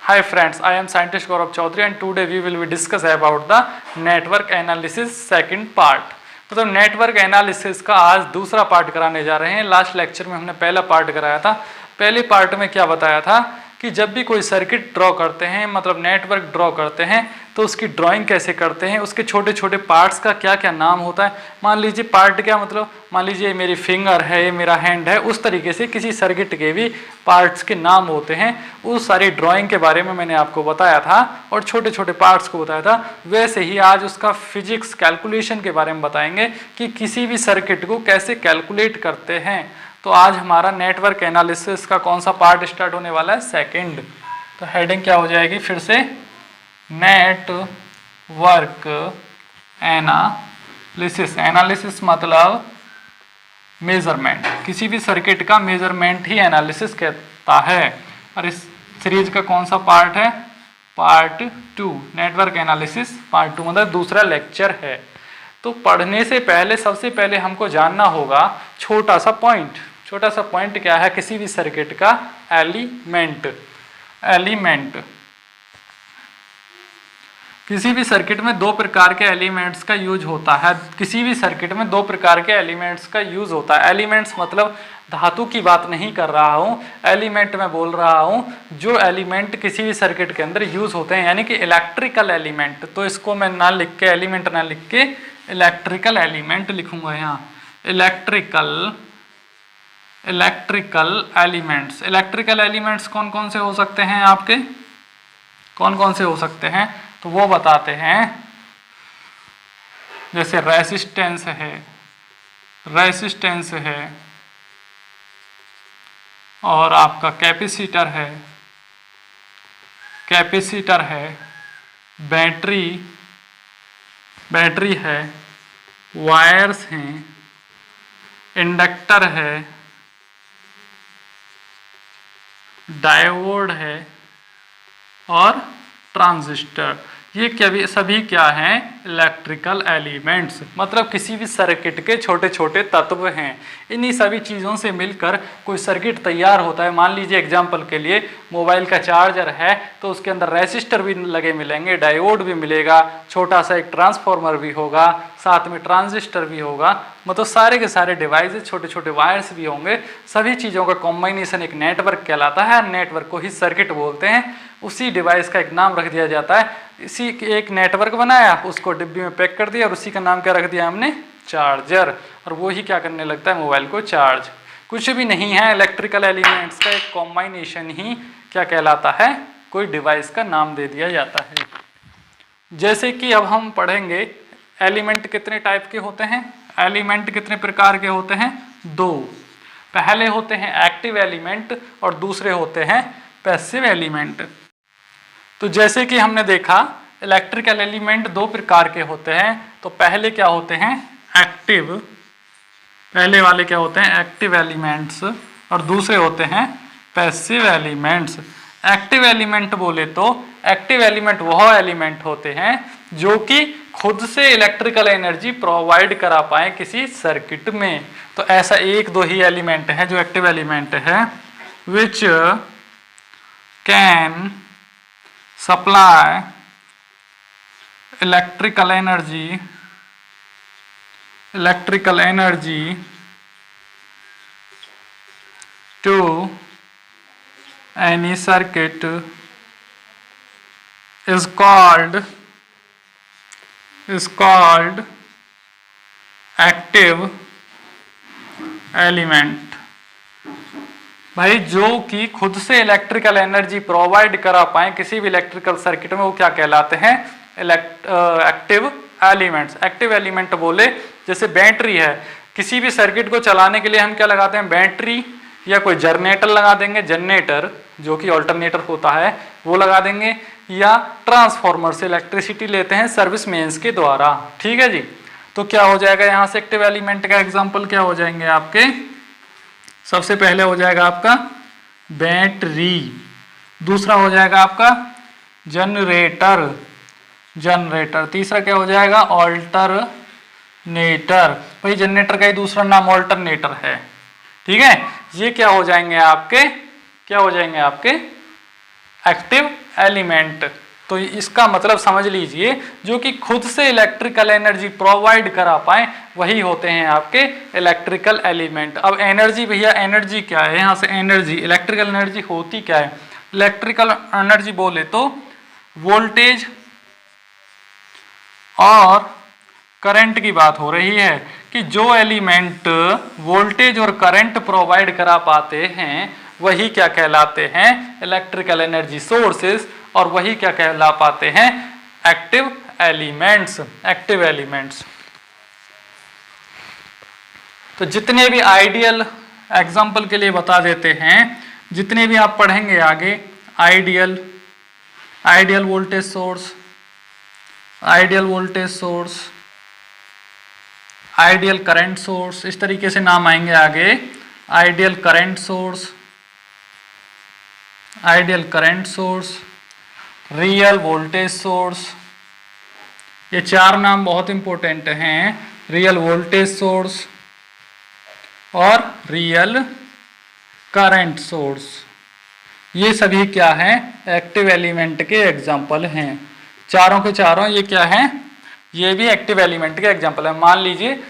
Hi friends, I am scientist Gaurav Chaudhary and today we will be discuss about the network analysis second part। मतलब network analysis का आज दूसरा part कराने जा रहे हैं। लास्ट लेक्चर में हमने पहला पार्ट कराया था। पहले पार्ट में क्या बताया था कि जब भी कोई सर्किट ड्रॉ करते हैं, मतलब नेटवर्क ड्रॉ करते हैं, तो उसकी ड्राइंग कैसे करते हैं, उसके छोटे छोटे पार्ट्स का क्या क्या नाम होता है। मान लीजिए पार्ट क्या मतलब, मान लीजिए मेरी फिंगर है, ये मेरा हैंड है, उस तरीके से किसी सर्किट के भी पार्ट्स के नाम होते हैं। उस सारी ड्राइंग के बारे में मैंने आपको बताया था और छोटे छोटे पार्ट्स को बताया था। वैसे ही आज उसका फिजिक्स कैलकुलेशन के बारे में बताएंगे कि किसी भी सर्किट को कैसे कैलकुलेट करते हैं। तो आज हमारा नेटवर्क एनालिसिस का कौन सा पार्ट स्टार्ट होने वाला है, सेकंड। तो हेडिंग क्या हो जाएगी फिर से, नेटवर्क एनालिसिस। एनालिसिस मतलब मेजरमेंट, किसी भी सर्किट का मेजरमेंट ही एनालिसिस कहता है। और इस सीरीज का कौन सा पार्ट है, पार्ट 2, नेटवर्क एनालिसिस पार्ट 2, मतलब दूसरा लेक्चर है। तो पढ़ने से पहले सबसे पहले हमको जानना होगा छोटा सा पॉइंट। छोटा सा पॉइंट क्या है, किसी भी सर्किट का एलिमेंट। किसी भी सर्किट में दो प्रकार के एलिमेंट्स का यूज होता है। किसी भी सर्किट में दो प्रकार के एलिमेंट्स का यूज होता है। एलिमेंट्स मतलब धातु की बात नहीं कर रहा हूँ, एलिमेंट में बोल रहा हूँ जो एलिमेंट किसी भी सर्किट के अंदर यूज होते हैं, यानी कि इलेक्ट्रिकल एलिमेंट। तो इसको मैं ना लिख के एलिमेंट ना लिख के इलेक्ट्रिकल एलिमेंट लिखूंगा यहाँ, इलेक्ट्रिकल एलिमेंट्स। इलेक्ट्रिकल एलिमेंट्स कौन कौन से हो सकते हैं आपके, कौन कौन से हो सकते हैं तो वो बताते हैं। जैसे रेजिस्टेंस है और आपका कैपेसिटर है, बैटरी है, वायर्स हैं, इंडक्टर है, डायोड है और ट्रांजिस्टर। ये सभी क्या हैं, इलेक्ट्रिकल एलिमेंट्स। मतलब किसी भी सर्किट के छोटे छोटे तत्व हैं। इन्हीं सभी चीज़ों से मिलकर कोई सर्किट तैयार होता है। मान लीजिए एग्जांपल के लिए मोबाइल का चार्जर है तो उसके अंदर रेसिस्टर भी लगे मिलेंगे, डायोड भी मिलेगा, छोटा सा एक ट्रांसफार्मर भी होगा, साथ में ट्रांजिस्टर भी होगा। मतलब सारे के सारे डिवाइस, छोटे छोटे वायर्स भी होंगे। सभी चीज़ों का कॉम्बिनेशन एक नेटवर्क कहलाता है। नेटवर्क को ही सर्किट बोलते हैं। उसी डिवाइस का एक नाम रख दिया जाता है। इसी एक नेटवर्क बनाया, उसको डिब्बी में पैक कर दिया और उसी का नाम क्या रख दिया हमने, चार्जर। और वो ही क्या करने लगता है, मोबाइल को चार्ज। कुछ भी नहीं है, इलेक्ट्रिकल एलिमेंट्स का एक कॉम्बिनेशन ही क्या कहलाता है, कोई डिवाइस का नाम दे दिया जाता है। जैसे कि अब हम पढ़ेंगे एलिमेंट कितने टाइप के होते हैं, एलिमेंट कितने प्रकार के होते हैं, दो। पहले होते हैं एक्टिव एलिमेंट और दूसरे होते हैं पैसिव एलिमेंट। तो जैसे कि हमने देखा इलेक्ट्रिकल एलिमेंट दो प्रकार के होते हैं। तो पहले क्या होते हैं, एक्टिव, पहले वाले क्या होते हैं, एक्टिव एलिमेंट्स, और दूसरे होते हैं पैसिव एलिमेंट्स। एक्टिव एलिमेंट बोले तो एक्टिव एलिमेंट वह एलिमेंट होते हैं जो कि खुद से इलेक्ट्रिकल एनर्जी प्रोवाइड करा पाए किसी सर्किट में। तो ऐसा एक दो ही एलिमेंट है जो एक्टिव एलिमेंट है, which can supply electrical energy to any circuit is called active element। भाई जो कि खुद से इलेक्ट्रिकल एनर्जी प्रोवाइड करा पाए किसी भी इलेक्ट्रिकल सर्किट में, वो क्या कहलाते हैं, एक्टिव एलिमेंट्स। एक्टिव एलिमेंट बोले जैसे बैटरी है, किसी भी सर्किट को चलाने के लिए हम क्या लगाते हैं, बैटरी या कोई जनरेटर लगा देंगे, जनरेटर जो कि ऑल्टरनेटर होता है वो लगा देंगे, या ट्रांसफार्मर से इलेक्ट्रिसिटी लेते हैं सर्विस मेंस के द्वारा। ठीक है जी। तो क्या हो जाएगा यहाँ से, एक्टिव एलिमेंट का एग्जाम्पल क्या हो जाएंगे आपके, सबसे पहले हो जाएगा आपका बैटरी, दूसरा हो जाएगा आपका जनरेटर, तीसरा क्या हो जाएगा, ऑल्टरनेटर। भाई जनरेटर का ही दूसरा नाम ऑल्टरनेटर है। ठीक है, ये क्या हो जाएंगे आपके एक्टिव एलिमेंट। तो इसका मतलब समझ लीजिए, जो कि खुद से इलेक्ट्रिकल एनर्जी प्रोवाइड करा पाए वही होते हैं आपके इलेक्ट्रिकल एलिमेंट। अब एनर्जी, भैया एनर्जी क्या है, यहाँ से एनर्जी, इलेक्ट्रिकल एनर्जी होती क्या है? इलेक्ट्रिकल एनर्जी बोले तो वोल्टेज और करंट की बात हो रही है कि जो एलिमेंट वोल्टेज और करंट प्रोवाइड करा पाते हैं वही क्या कहलाते हैं? Electrical energy sources. और वही क्या कहला पाते हैं? Active elements. Active elements. तो जितने भी आइडियल, एग्जाम्पल के लिए बता देते हैं, जितने भी आप पढ़ेंगे आगे, ideal, ideal voltage source, ideal voltage source, ideal current source, इस तरीके से नाम आएंगे आगे। Ideal current source, ideal current source, real voltage source, ये चार नाम बहुत इंपॉर्टेंट हैं। रियल वोल्टेज सोर्स और रियल करंट सोर्स, ये सभी क्या हैं? एक्टिव एलिमेंट के एग्जाम्पल हैं। चारों के चारों ये क्या हैं? ये भी एक्टिव एलिमेंट के एग्जाम्पल है। मान लीजिए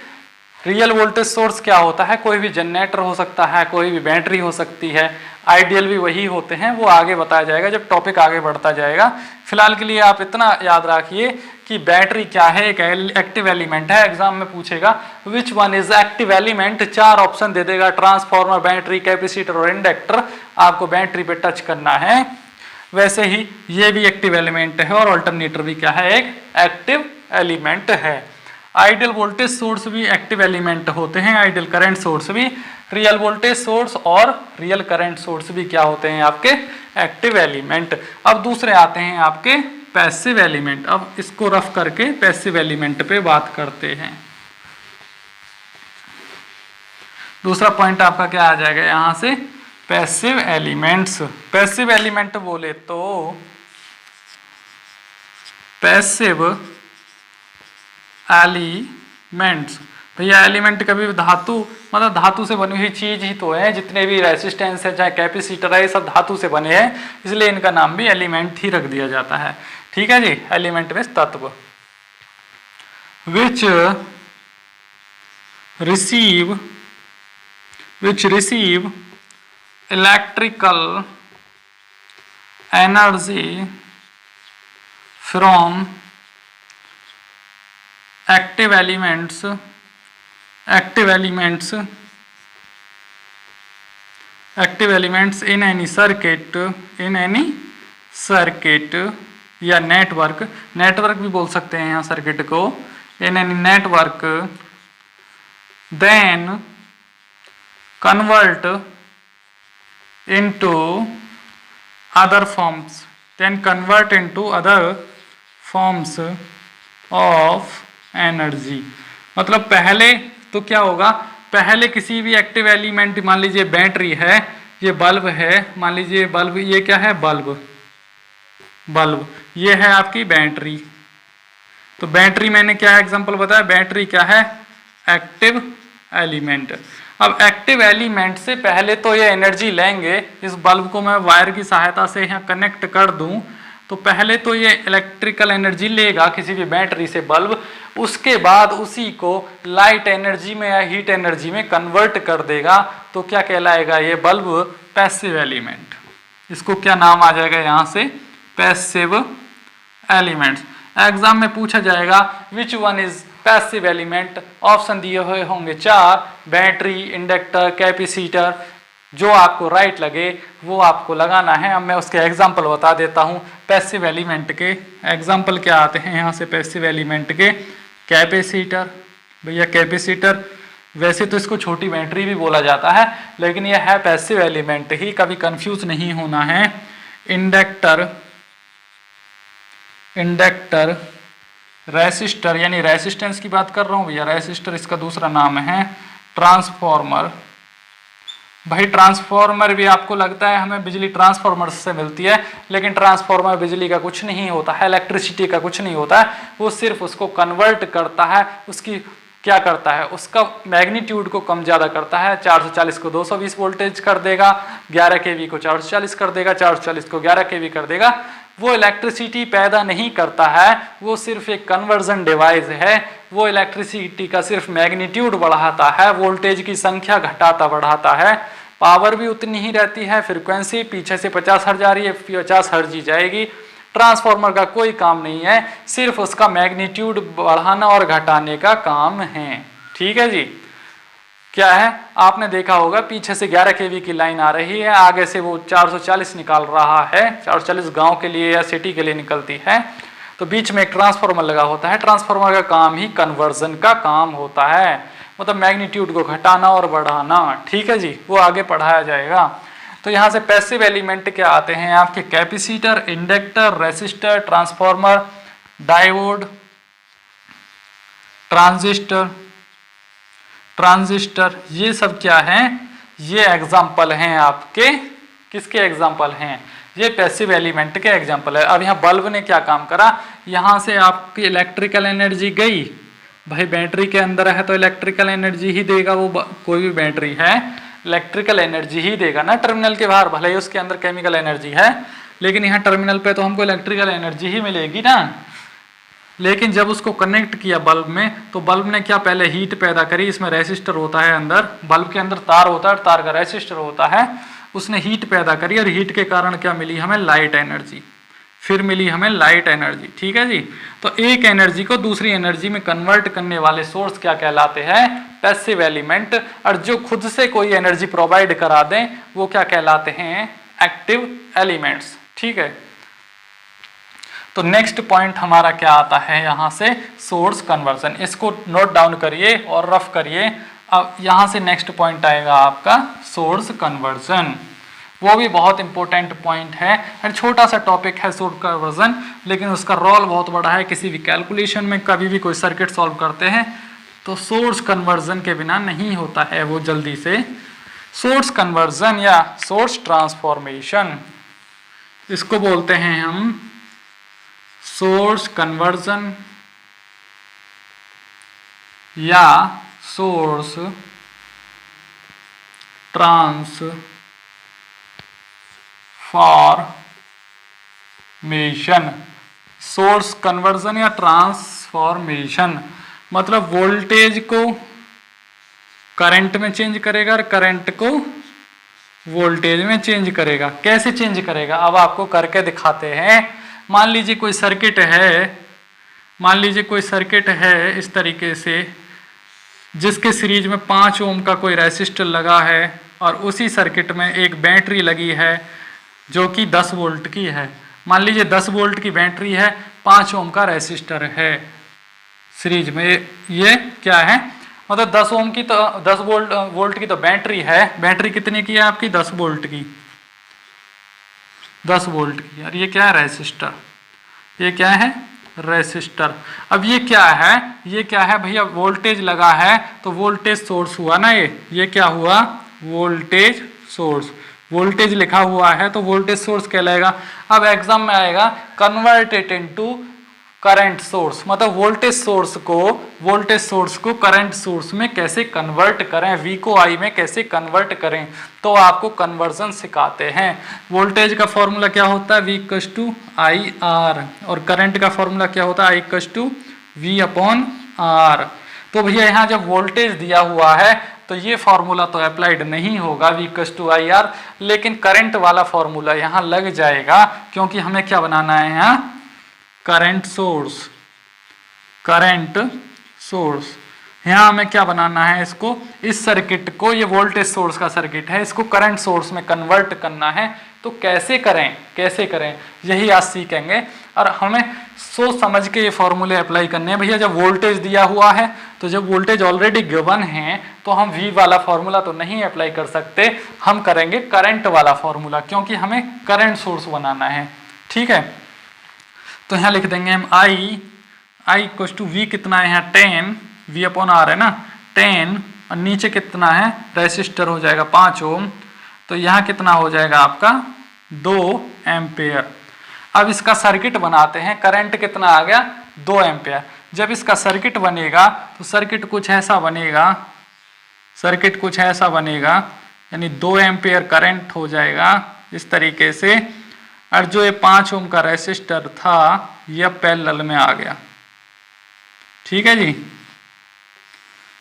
रियल वोल्टेज सोर्स क्या होता है? कोई भी जनरेटर हो सकता है, कोई भी बैटरी हो सकती है। आइडियल भी वही होते हैं, वो आगे बताया जाएगा जब टॉपिक आगे बढ़ता जाएगा। फिलहाल के लिए आप इतना याद रखिए कि बैटरी क्या है? एक एक्टिव एलिमेंट है। एग्जाम में पूछेगा which one is active element, चार ऑप्शन दे देगा, ट्रांसफॉर्मर, बैटरी, कैपेसिटर और इंडक्टर। आपको बैटरी पे टच करना है। वैसे ही ये भी एक्टिव एलिमेंट है और अल्टरनेटर भी क्या है? एक एक्टिव एलिमेंट है। आइडियल वोल्टेज सोर्स भी एक्टिव एलिमेंट होते हैं, आइडियल करंट सोर्स भी। रियल वोल्टेज सोर्स और रियल करंट सोर्स भी क्या होते हैं? आपके एक्टिव एलिमेंट। अब दूसरे आते हैं आपके पैसिव एलिमेंट। अब इसको रफ करके पैसिव एलिमेंट पे बात करते हैं। दूसरा पॉइंट आपका क्या आ जाएगा यहाँ से? Passive elements. पैसिव एलिमेंट बोले तो पैसिव एलिमेंट्स, भैया एलिमेंट कभी धातु, मतलब धातु से बनी हुई चीज ही तो है। जितने भी रेसिस्टेंस है, चाहे कैपेसिटर है, ये सब धातु से बने हैं, इसलिए इनका नाम भी एलिमेंट ही रख दिया जाता है। ठीक है जी। एलिमेंट में तत्व। Which receive electrical energy from active elements in any circuit या नेटवर्क भी बोल सकते हैं यहाँ सर्किट को। in any network then convert into other forms of energy. मतलब पहले तो क्या होगा? पहले किसी भी एक्टिव एलिमेंट, मान लीजिए बैटरी है, ये बल्ब है, मान लीजिए बल्ब, ये क्या है? बल्ब, ये है आपकी बैटरी। तो बैटरी मैंने क्या एग्जांपल बताया? बैटरी क्या है? Active element. अब एक्टिव एलिमेंट से पहले तो ये एनर्जी लेंगे। इस बल्ब को मैं वायर की सहायता से यहाँ कनेक्ट कर दूं तो पहले तो ये इलेक्ट्रिकल एनर्जी लेगा किसी भी बैटरी से बल्ब, उसके बाद उसी को लाइट एनर्जी में या हीट एनर्जी में कन्वर्ट कर देगा। तो क्या कहलाएगा ये बल्ब? Passive element. इसको क्या नाम आ जाएगा यहाँ से? Passive elements. एग्जाम में पूछा जाएगा which one is passive element. Option दिए हुए होंगे 4, बैटरी, इंडक्टर, कैपेसिटर। जो आपको राइट लगे वो आपको लगाना है। अब मैं उसके एग्जाम्पल बता देता हूँ। पैसिव एलिमेंट के एग्जाम्पल क्या आते हैं यहाँ से? पैसिव एलिमेंट के कैपेसिटर। भैया कैपेसिटर, वैसे तो इसको छोटी बैटरी भी बोला जाता है, लेकिन यह है पैसिव एलिमेंट ही, कभी कंफ्यूज नहीं होना है। इंडक्टर, रेसिस्टर, यानी रेसिस्टेंस की बात कर रहा हूँ भैया, रेसिस्टर इसका दूसरा नाम है। ट्रांसफॉर्मर, भाई ट्रांसफॉर्मर भी आपको लगता है हमें बिजली ट्रांसफॉर्मर से मिलती है, लेकिन ट्रांसफॉर्मर बिजली का कुछ नहीं होता है, इलेक्ट्रिसिटी का कुछ नहीं होता है। वो सिर्फ उसको कन्वर्ट करता है, उसकी क्या करता है, उसका मैग्नीट्यूड को कम ज़्यादा करता है। 440 को 220 वोल्टेज कर देगा, 11 केवी को 440 कर देगा, 440 को 11 केवी कर देगा। वो इलेक्ट्रिसिटी पैदा नहीं करता है, वो सिर्फ एक कन्वर्जन डिवाइस है। वो इलेक्ट्रिसिटी का सिर्फ मैग्नीट्यूड बढ़ाता है, वोल्टेज की संख्या घटाता बढ़ाता है। पावर भी उतनी ही रहती है, फ्रीक्वेंसी पीछे से 50 हर्ट्ज आ रही है, 50 हर्ट्ज ही जाएगी। ट्रांसफार्मर का कोई काम नहीं है, सिर्फ उसका मैग्नीट्यूड बढ़ाना और घटाने का काम है। ठीक है जी। क्या है, आपने देखा होगा पीछे से 11 केवी की लाइन आ रही है, आगे से वो 440 निकाल रहा है। 440 गांव के लिए या सिटी के लिए निकलती है, तो बीच में एक ट्रांसफार्मर लगा होता है। ट्रांसफार्मर का काम ही कन्वर्जन का काम होता है, मतलब मैग्नीट्यूड को घटाना और बढ़ाना। ठीक है जी, वो आगे पढ़ाया जाएगा। तो यहाँ से पैसिव एलिमेंट क्या आते हैं आपके, capacitor, inductor, resistor, transformer, diode, transistor, ये सब क्या हैं, ये एग्जाम्पल हैं आपके। किसके एग्जाम्पल हैं, ये पैसिव एलिमेंट के एग्जाम्पल है। अब यहाँ बल्ब ने क्या काम करा, यहाँ से आपकी इलेक्ट्रिकल एनर्जी गई, भाई बैटरी के अंदर है तो इलेक्ट्रिकल एनर्जी ही देगा वो, कोई भी बैटरी है इलेक्ट्रिकल एनर्जी ही देगा ना। टर्मिनल के बाहर भले ही उसके अंदर केमिकल एनर्जी है, लेकिन यहाँ टर्मिनल पे तो हमको इलेक्ट्रिकल एनर्जी ही मिलेगी ना। लेकिन जब उसको कनेक्ट किया बल्ब में, तो बल्ब ने क्या पहले हीट पैदा करी। इसमें रेसिस्टर होता है अंदर, बल्ब के अंदर तार होता है, तार का रेसिस्टर होता है। उसने हीट पैदा करी और हीट के कारण क्या मिली हमें, लाइट एनर्जी। फिर मिली हमें लाइट एनर्जी। ठीक है जी। तो एक एनर्जी को दूसरी एनर्जी में कन्वर्ट करने वाले सोर्स क्या कहलाते हैं, पैसिव एलिमेंट। और जो खुद से कोई एनर्जी प्रोवाइड करा दें वो क्या कहलाते हैं, एक्टिव एलिमेंट्स। ठीक है। तो नेक्स्ट पॉइंट हमारा क्या आता है यहाँ से, सोर्स कन्वर्जन। इसको नोट डाउन करिए और रफ करिए। अब यहाँ से नेक्स्ट पॉइंट आएगा आपका सोर्स कन्वर्जन। वो भी बहुत इंपॉर्टेंट पॉइंट है और छोटा सा टॉपिक है सोर्स कन्वर्जन, लेकिन उसका रोल बहुत बड़ा है। किसी भी कैलकुलेशन में कभी भी कोई सर्किट सॉल्व करते हैं तो सोर्स कन्वर्जन के बिना नहीं होता है वो जल्दी से। सोर्स कन्वर्जन या सोर्स ट्रांसफॉर्मेशन, इसको बोलते हैं हम सोर्स कन्वर्जन या सोर्स ट्रांसफॉर्मेशन। सोर्स कन्वर्जन या ट्रांसफॉर्मेशन मतलब वोल्टेज को करंट में चेंज करेगा और करंट को वोल्टेज में चेंज करेगा। कैसे चेंज करेगा, अब आपको करके दिखाते हैं। मान लीजिए कोई सर्किट है, इस तरीके से, जिसके सीरीज में 5 ओम का कोई रेसिस्टर लगा है और उसी सर्किट में एक बैटरी लगी है जो कि 10 वोल्ट की है। मान लीजिए 10 वोल्ट की बैटरी है, 5 ओम का रेसिस्टर है सीरीज में। ये क्या है, मतलब 10 ओम की तो 10 वोल्ट की तो बैटरी है। बैटरी कितने की है आपकी, 10 वोल्ट की, 10 वोल्ट की। और ये क्या है, रेसिस्टर। ये क्या है, रेसिस्टर। अब ये क्या है भैया, वोल्टेज लगा है तो वोल्टेज सोर्स हुआ ना। ये क्या हुआ, वोल्टेज सोर्स। वोल्टेज लिखा हुआ है तो वोल्टेज सोर्स कहलाएगा। अब एग्जाम में आएगा कन्वर्टेड इनटू करंट सोर्स, मतलब वोल्टेज सोर्स को करंट सोर्स में कैसे कन्वर्ट करें, V को I में कैसे कन्वर्ट करें, तो आपको कन्वर्जन सिखाते हैं। वोल्टेज का फॉर्मूला क्या होता है, V=IR, और करंट का फॉर्मूला क्या होता है, I=V/R। तो भैया यहाँ जब वोल्टेज दिया हुआ है तो ये फॉर्मूला तो अप्लाइड नहीं होगा V=IR, लेकिन करंट वाला फॉर्मूला यहाँ लग जाएगा, क्योंकि हमें क्या बनाना है यहाँ, करंट सोर्स। यहाँ हमें क्या बनाना है, इसको, इस सर्किट को, ये वोल्टेज सोर्स का सर्किट है, इसको करंट सोर्स में कन्वर्ट करना है। तो कैसे करें यही आज सीखेंगे। और हमें सोच समझ के ये फॉर्मूले अप्लाई करने हैं। भैया जब वोल्टेज दिया हुआ है, तो जब वोल्टेज ऑलरेडी गिवन है तो हम V वाला फॉर्मूला तो नहीं अप्लाई कर सकते, हम करेंगे करंट वाला फॉर्मूला, क्योंकि हमें करंट सोर्स बनाना है। ठीक है। तो यहाँ लिख देंगे हम I=V कितना है यहाँ 10, V/R है ना 10, और नीचे कितना है, रेसिस्टर हो जाएगा 5 ओम, तो यहाँ कितना हो जाएगा आपका 2 एम्पेयर। अब इसका सर्किट बनाते हैं। करंट कितना आ गया, 2 एम्पेयर। जब इसका सर्किट बनेगा तो सर्किट कुछ ऐसा बनेगा, सर्किट कुछ ऐसा बनेगा, यानी 2 एम्पियर करंट हो जाएगा इस तरीके से। और जो ये 5 ओम का रेसिस्टर था यह पैरेलल में आ गया। ठीक है जी,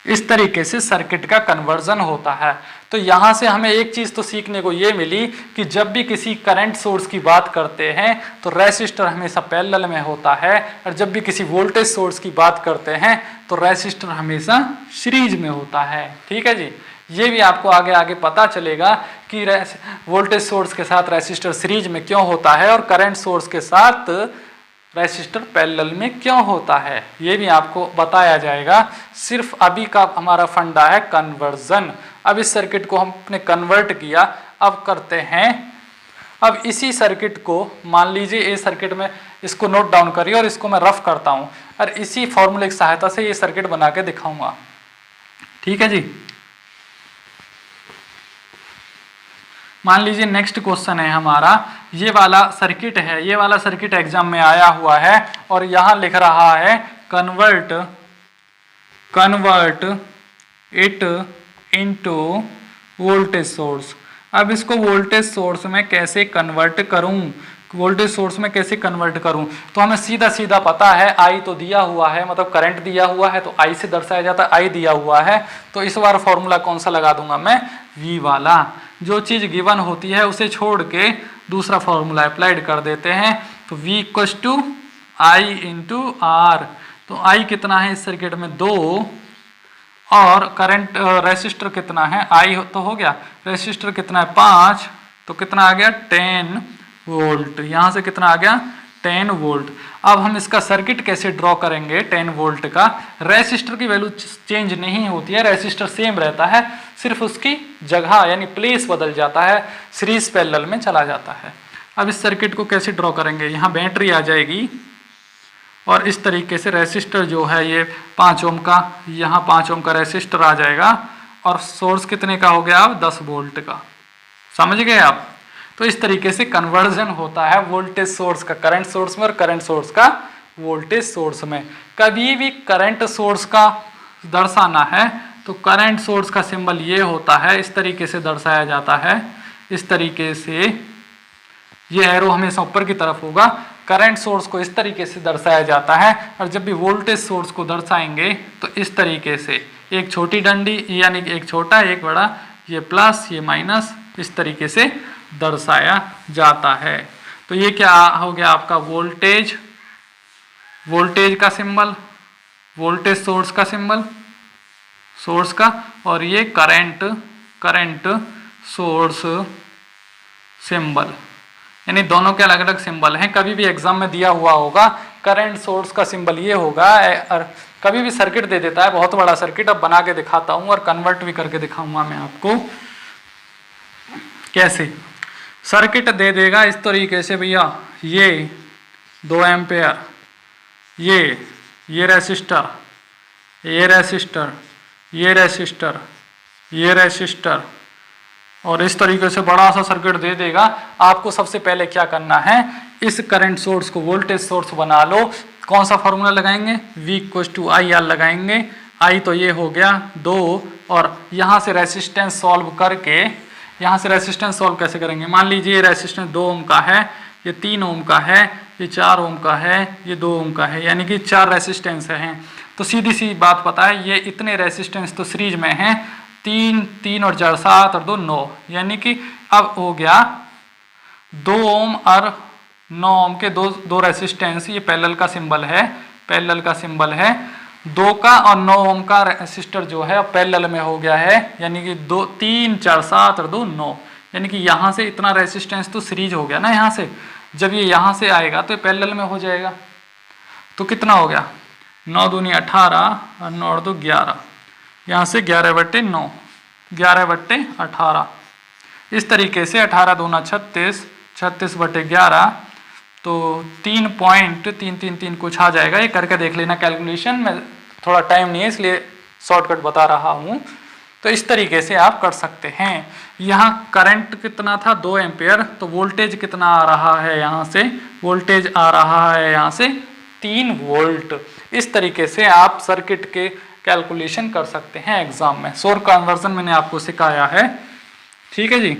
इस तरीके से सर्किट का कन्वर्जन होता है। तो यहाँ से हमें एक चीज़ तो सीखने को ये मिली कि जब भी किसी करंट सोर्स की बात करते हैं तो रेसिस्टर हमेशा पैरेलल में होता है, और जब भी किसी वोल्टेज सोर्स की बात करते हैं तो रेसिस्टर हमेशा सीरीज में होता है। ठीक है जी, ये भी आपको आगे आगे पता चलेगा कि वोल्टेज सोर्स के साथ रेसिस्टर सीरीज में क्यों होता है और करंट सोर्स के साथ रेसिस्टर पैरेलल में क्यों होता है, ये भी आपको बताया जाएगा। सिर्फ अभी का हमारा फंडा है कन्वर्जन। अब इस सर्किट को हमने कन्वर्ट किया, अब करते हैं, अब इसी सर्किट को मान लीजिए ये सर्किट में, इसको नोट डाउन करिए और इसको मैं रफ करता हूँ और इसी फॉर्मूले की सहायता से ये सर्किट बना के दिखाऊंगा। ठीक है जी, मान लीजिए नेक्स्ट क्वेश्चन है हमारा, ये वाला सर्किट है, ये वाला सर्किट एग्जाम में आया हुआ है और यहाँ लिख रहा है convert it into voltage source. अब इसको वोल्टेज सोर्स में कैसे कन्वर्ट करूं, वोल्टेज सोर्स में कैसे कन्वर्ट करूं, तो हमें सीधा सीधा पता है आई तो दिया हुआ है, मतलब करंट दिया हुआ है तो आई से दर्शाया जाता है, आई दिया हुआ है तो इस बार फॉर्मूला कौन सा लगा दूंगा मैं, वी वाला। जो चीज़ गिवन होती है उसे छोड़ के दूसरा फॉर्मूला अप्लाइड कर देते हैं, तो V equals to I into R. तो आई कितना है इस सर्किट में 2 और करंट रेसिस्टर कितना है, आई तो हो गया, रेसिस्टर कितना है 5, तो कितना आ गया 10 वोल्ट, यहाँ से कितना आ गया 10 वोल्ट। अब हम इसका सर्किट कैसे ड्रॉ करेंगे 10 वोल्ट का, रेसिस्टर की वैल्यू चेंज नहीं होती है, रेसिस्टर सेम रहता है, सिर्फ उसकी जगह यानी प्लेस बदल जाता है, सीरीज पैरेलल में चला जाता है। अब इस सर्किट को कैसे ड्रॉ करेंगे, यहाँ बैटरी आ जाएगी और इस तरीके से रेसिस्टर जो है ये 5 ओम का, यहाँ 5 ओम का रेसिस्टर आ जाएगा और सोर्स कितने का हो गया अब 10 वोल्ट का, समझ गए आप। तो इस तरीके से कन्वर्जन होता है वोल्टेज सोर्स का करंट सोर्स में और करंट सोर्स का वोल्टेज सोर्स में। कभी भी करंट सोर्स का दर्शाना है तो करंट सोर्स का सिंबल ये होता है, इस तरीके से दर्शाया जाता है, इस तरीके से ये एरो हमेशा ऊपर की तरफ होगा, करंट सोर्स को इस तरीके से दर्शाया जाता है, और जब भी वोल्टेज सोर्स को दर्शाएंगे तो इस तरीके से एक छोटी डंडी यानी एक छोटा एक बड़ा, ये प्लस ये माइनस, इस तरीके से दर्शाया जाता है। तो ये क्या हो गया आपका वोल्टेज, वोल्टेज का सिंबल, वोल्टेज सोर्स का सिंबल सोर्स का, और ये करंट सोर्स सिंबल, यानी दोनों के अलग अलग सिंबल हैं। कभी भी एग्जाम में दिया हुआ होगा करंट सोर्स का सिंबल ये होगा, और कभी भी सर्किट दे देता है बहुत बड़ा सर्किट, अब बना के दिखाता हूँ और कन्वर्ट भी करके दिखाऊंगा मैं आपको कैसे। सर्किट दे देगा इस तरीके से भैया, ये 2 एम्पेयर, ये रेसिस्टर, ये रेसिस्टर, ये रेसिस्टर, ये रेसिस्टर, और इस तरीके से बड़ा सा सर्किट दे देगा। आपको सबसे पहले क्या करना है, इस करंट सोर्स को वोल्टेज सोर्स बना लो। कौन सा फॉर्मूला लगाएंगे, V equals to I R लगाएंगे। आई तो ये हो गया 2, और यहाँ से रेसिस्टेंस सॉल्व करके, यहाँ से रेसिस्टेंस सॉल्व कैसे करेंगे, मान लीजिए ये रेसिस्टेंस 2 ओम का है, ये 3 ओम का है, ये 4 ओम का है, ये 2 ओम का है, यानी कि 4 रेसिस्टेंस हैं। तो सीधी सी बात पता है, ये इतने रेसिस्टेंस तो सीरीज में हैं, 3 और 4 7 और 2 9, यानी कि अब हो गया 2 ओम और 9 ओम के दो रेसिस्टेंस, ये पैरेलल का सिंबल है, पैरेलल का सिंबल है। 2 का और 9 ओम का रेसिस्टर जो है पैरेलल में हो गया है, यानी कि 2 3 4 7 और 2 9, यानी कि यहाँ से इतना रेसिस्टेंस तो सीरीज हो गया ना यहाँ से। जब ये यहाँ से आएगा तो पैरेलल में हो जाएगा, तो कितना हो गया 9 दूनी 18 और 9 और 2 11, यहाँ से 11/9, 11/18, इस तरीके से 18 दूना 36, 36/11, तो 3.333 कुछ आ जाएगा। ये करके देख लेना कैलकुलेशन में, थोड़ा टाइम नहीं है इसलिए शॉर्टकट बता रहा हूँ। तो इस तरीके से आप कर सकते हैं। यहाँ करंट कितना था 2 एम्पेयर, तो वोल्टेज कितना आ रहा है, यहाँ से वोल्टेज आ रहा है यहाँ से 3 वोल्ट। इस तरीके से आप सर्किट के कैलकुलेशन कर सकते हैं एग्जाम में। सोर्स कन्वर्जन मैंने आपको सिखाया है, ठीक है जी।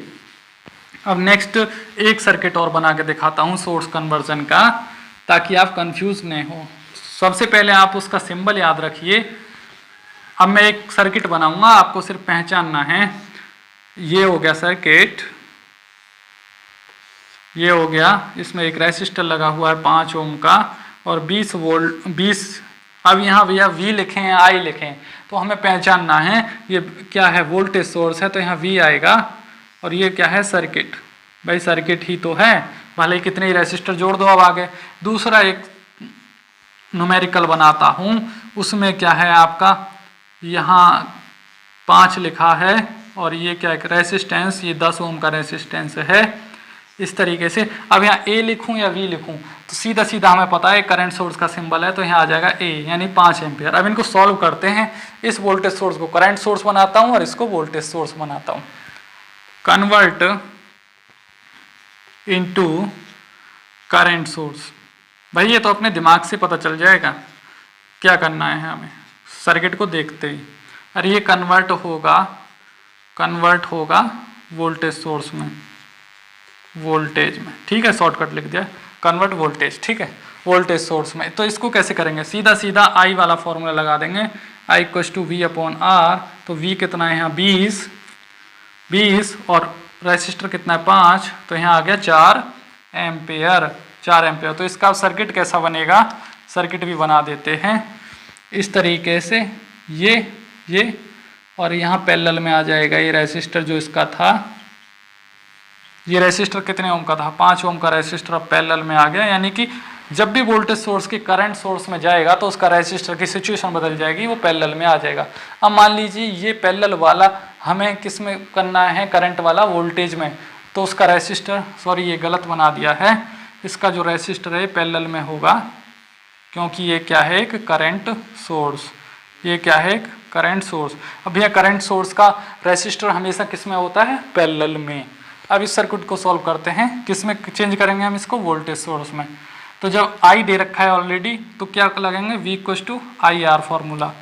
अब नेक्स्ट एक सर्किट और बना के दिखाता हूँ सोर्स कन्वर्जन का, ताकि आप कंफ्यूज नहीं हो। सबसे पहले आप उसका सिंबल याद रखिए। अब मैं एक सर्किट बनाऊंगा, आपको सिर्फ पहचानना है। ये हो गया सर्किट, ये हो गया, इसमें एक रेसिस्टर लगा हुआ है 5 ओम का और 20 वोल्ट 20। अब यहाँ भैया V लिखें या I लिखें, तो हमें पहचानना है ये क्या है, वोल्टेज सोर्स है तो यहाँ V आएगा, और ये क्या है, सर्किट। भाई सर्किट ही तो है, भले ही कितने ही रेसिस्टर जोड़ दो। अब आगे दूसरा एक न्यूमेरिकल बनाता हूँ, उसमें क्या है आपका, यहाँ 5 लिखा है और ये क्या है, रेसिस्टेंस, ये 10 ओम का रेसिस्टेंस है। इस तरीके से अब यहाँ A लिखूँ या V लिखूँ, तो सीधा सीधा हमें पता है करंट सोर्स का सिंबल है, तो यहाँ आ जाएगा A, यानी 5 एम्पियर। अब इनको सॉल्व करते हैं। इस वोल्टेज सोर्स को करंट सोर्स बनाता हूँ और इसको वोल्टेज सोर्स बनाता हूँ। Convert into current source. भाई ये तो अपने दिमाग से पता चल जाएगा क्या करना है हमें, सर्किट को देखते ही। अरे ये कन्वर्ट होगा वोल्टेज सोर्स में, वोल्टेज में, ठीक है, शॉर्टकट लिख दिया, कन्वर्ट वोल्टेज, ठीक है, वोल्टेज सोर्स में। तो इसको कैसे करेंगे, सीधा सीधा I वाला फॉर्मूला लगा देंगे, I = V/R। तो V कितना है यहाँ, 20 और रेसिस्टर कितना है 5, तो यहाँ आ गया 4 एम्पेयर। तो इसका सर्किट कैसा बनेगा, सर्किट भी बना देते हैं इस तरीके से। ये और यहाँ पैरेलल में आ जाएगा ये रेसिस्टर जो इसका था। ये रेसिस्टर कितने ओम का था, 5 ओम का रेसिस्टर अब पैरेलल में आ गया। यानी कि जब भी वोल्टेज सोर्स के करंट सोर्स में जाएगा तो उसका रेसिस्टर की सिचुएशन बदल जाएगी, वो पैरेलल में आ जाएगा। अब मान लीजिए ये पैरेलल वाला हमें किस में करना है, करंट वाला वोल्टेज में, तो उसका रेसिस्टर, सॉरी ये गलत बना दिया है, इसका जो रेसिस्टर है पैरेलल में होगा, क्योंकि ये क्या है, एक करंट सोर्स, ये क्या है, एक करंट सोर्स। अब यह करंट सोर्स का रेसिस्टर हमेशा किस में होता है, पैरेलल में। अब इस सर्किट को सॉल्व करते हैं, किस में चेंज करेंगे हम इसको, वोल्टेज सोर्स में। तो जब I दे रखा है ऑलरेडी, तो क्या लगेंगे, V = IR फॉर्मूला।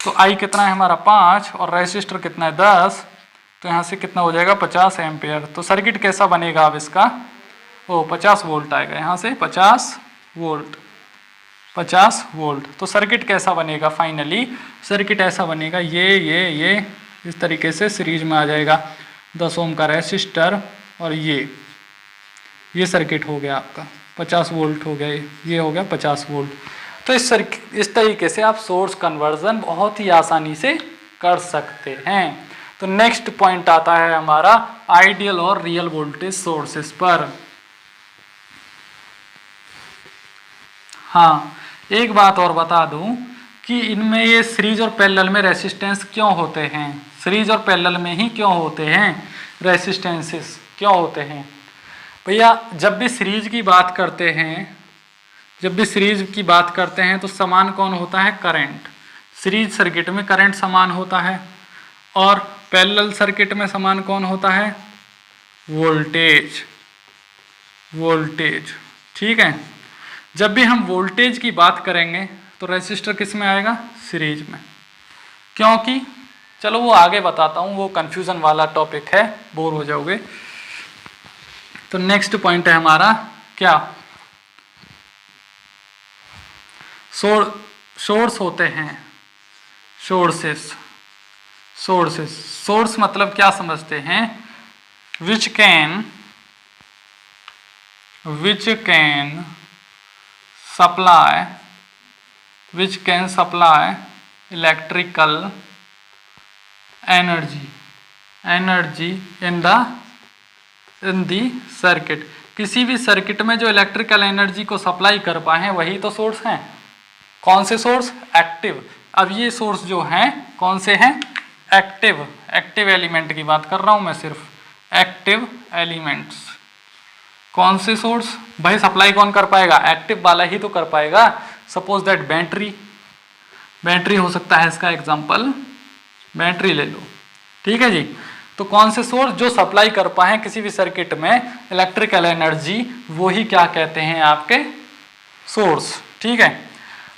तो I कितना है हमारा 5 और रेसिस्टर कितना है 10, तो यहाँ से कितना हो जाएगा 50 एम्पेयर। तो सर्किट कैसा बनेगा अब इसका, 50 वोल्ट आएगा, यहाँ से 50 वोल्ट। तो सर्किट कैसा बनेगा, फाइनली सर्किट ऐसा बनेगा, ये इस तरीके से सीरीज में आ जाएगा, 10 ओम का रेसिस्टर और ये सर्किट हो गया आपका 50 वोल्ट हो गया, ये हो गया 50 वोल्ट। तो इस तरीके से आप सोर्स कन्वर्जन बहुत ही आसानी से कर सकते हैं। तो नेक्स्ट पॉइंट आता है हमारा आइडियल और रियल वोल्टेज सोर्सेस पर। हाँ, एक बात और बता दूं कि इनमें ये सीरीज और पैरेलल में रेसिस्टेंस क्यों होते हैं, सीरीज और पैरेलल में ही क्यों होते हैं रेसिस्टेंसेस, क्यों होते हैं भैया। जब भी सीरीज की बात करते हैं तो समान कौन होता है, करंट। सीरीज सर्किट में करंट समान होता है और पैरेलल सर्किट में समान कौन होता है, वोल्टेज, ठीक है। जब भी हम वोल्टेज की बात करेंगे तो रेसिस्टर किस में आएगा, सीरीज में, क्योंकि चलो वो आगे बताता हूँ, वो कंफ्यूजन वाला टॉपिक है, बोर हो जाओगे। तो नेक्स्ट पॉइंट है हमारा क्या, सोर्स होते हैं, सोर्स मतलब क्या समझते हैं, which can supply electrical energy in the circuit. किसी भी सर्किट में जो इलेक्ट्रिकल एनर्जी को सप्लाई कर पाए वही तो सोर्स हैं। कौन से सोर्स, एक्टिव। अब ये सोर्स जो हैं कौन से हैं, एक्टिव एलिमेंट की बात कर रहा हूं मैं, सिर्फ एक्टिव एलिमेंट्स। कौन से सोर्स, भाई सप्लाई कौन कर पाएगा, एक्टिव वाला ही तो कर पाएगा। सपोज दैट बैटरी हो सकता है इसका एग्जांपल, बैटरी ले लो, ठीक है जी। तो कौन से सोर्स जो सप्लाई कर पाए किसी भी सर्किट में इलेक्ट्रिकल एनर्जी, वो ही क्या कहते हैं आपके सोर्स, ठीक ठीक है।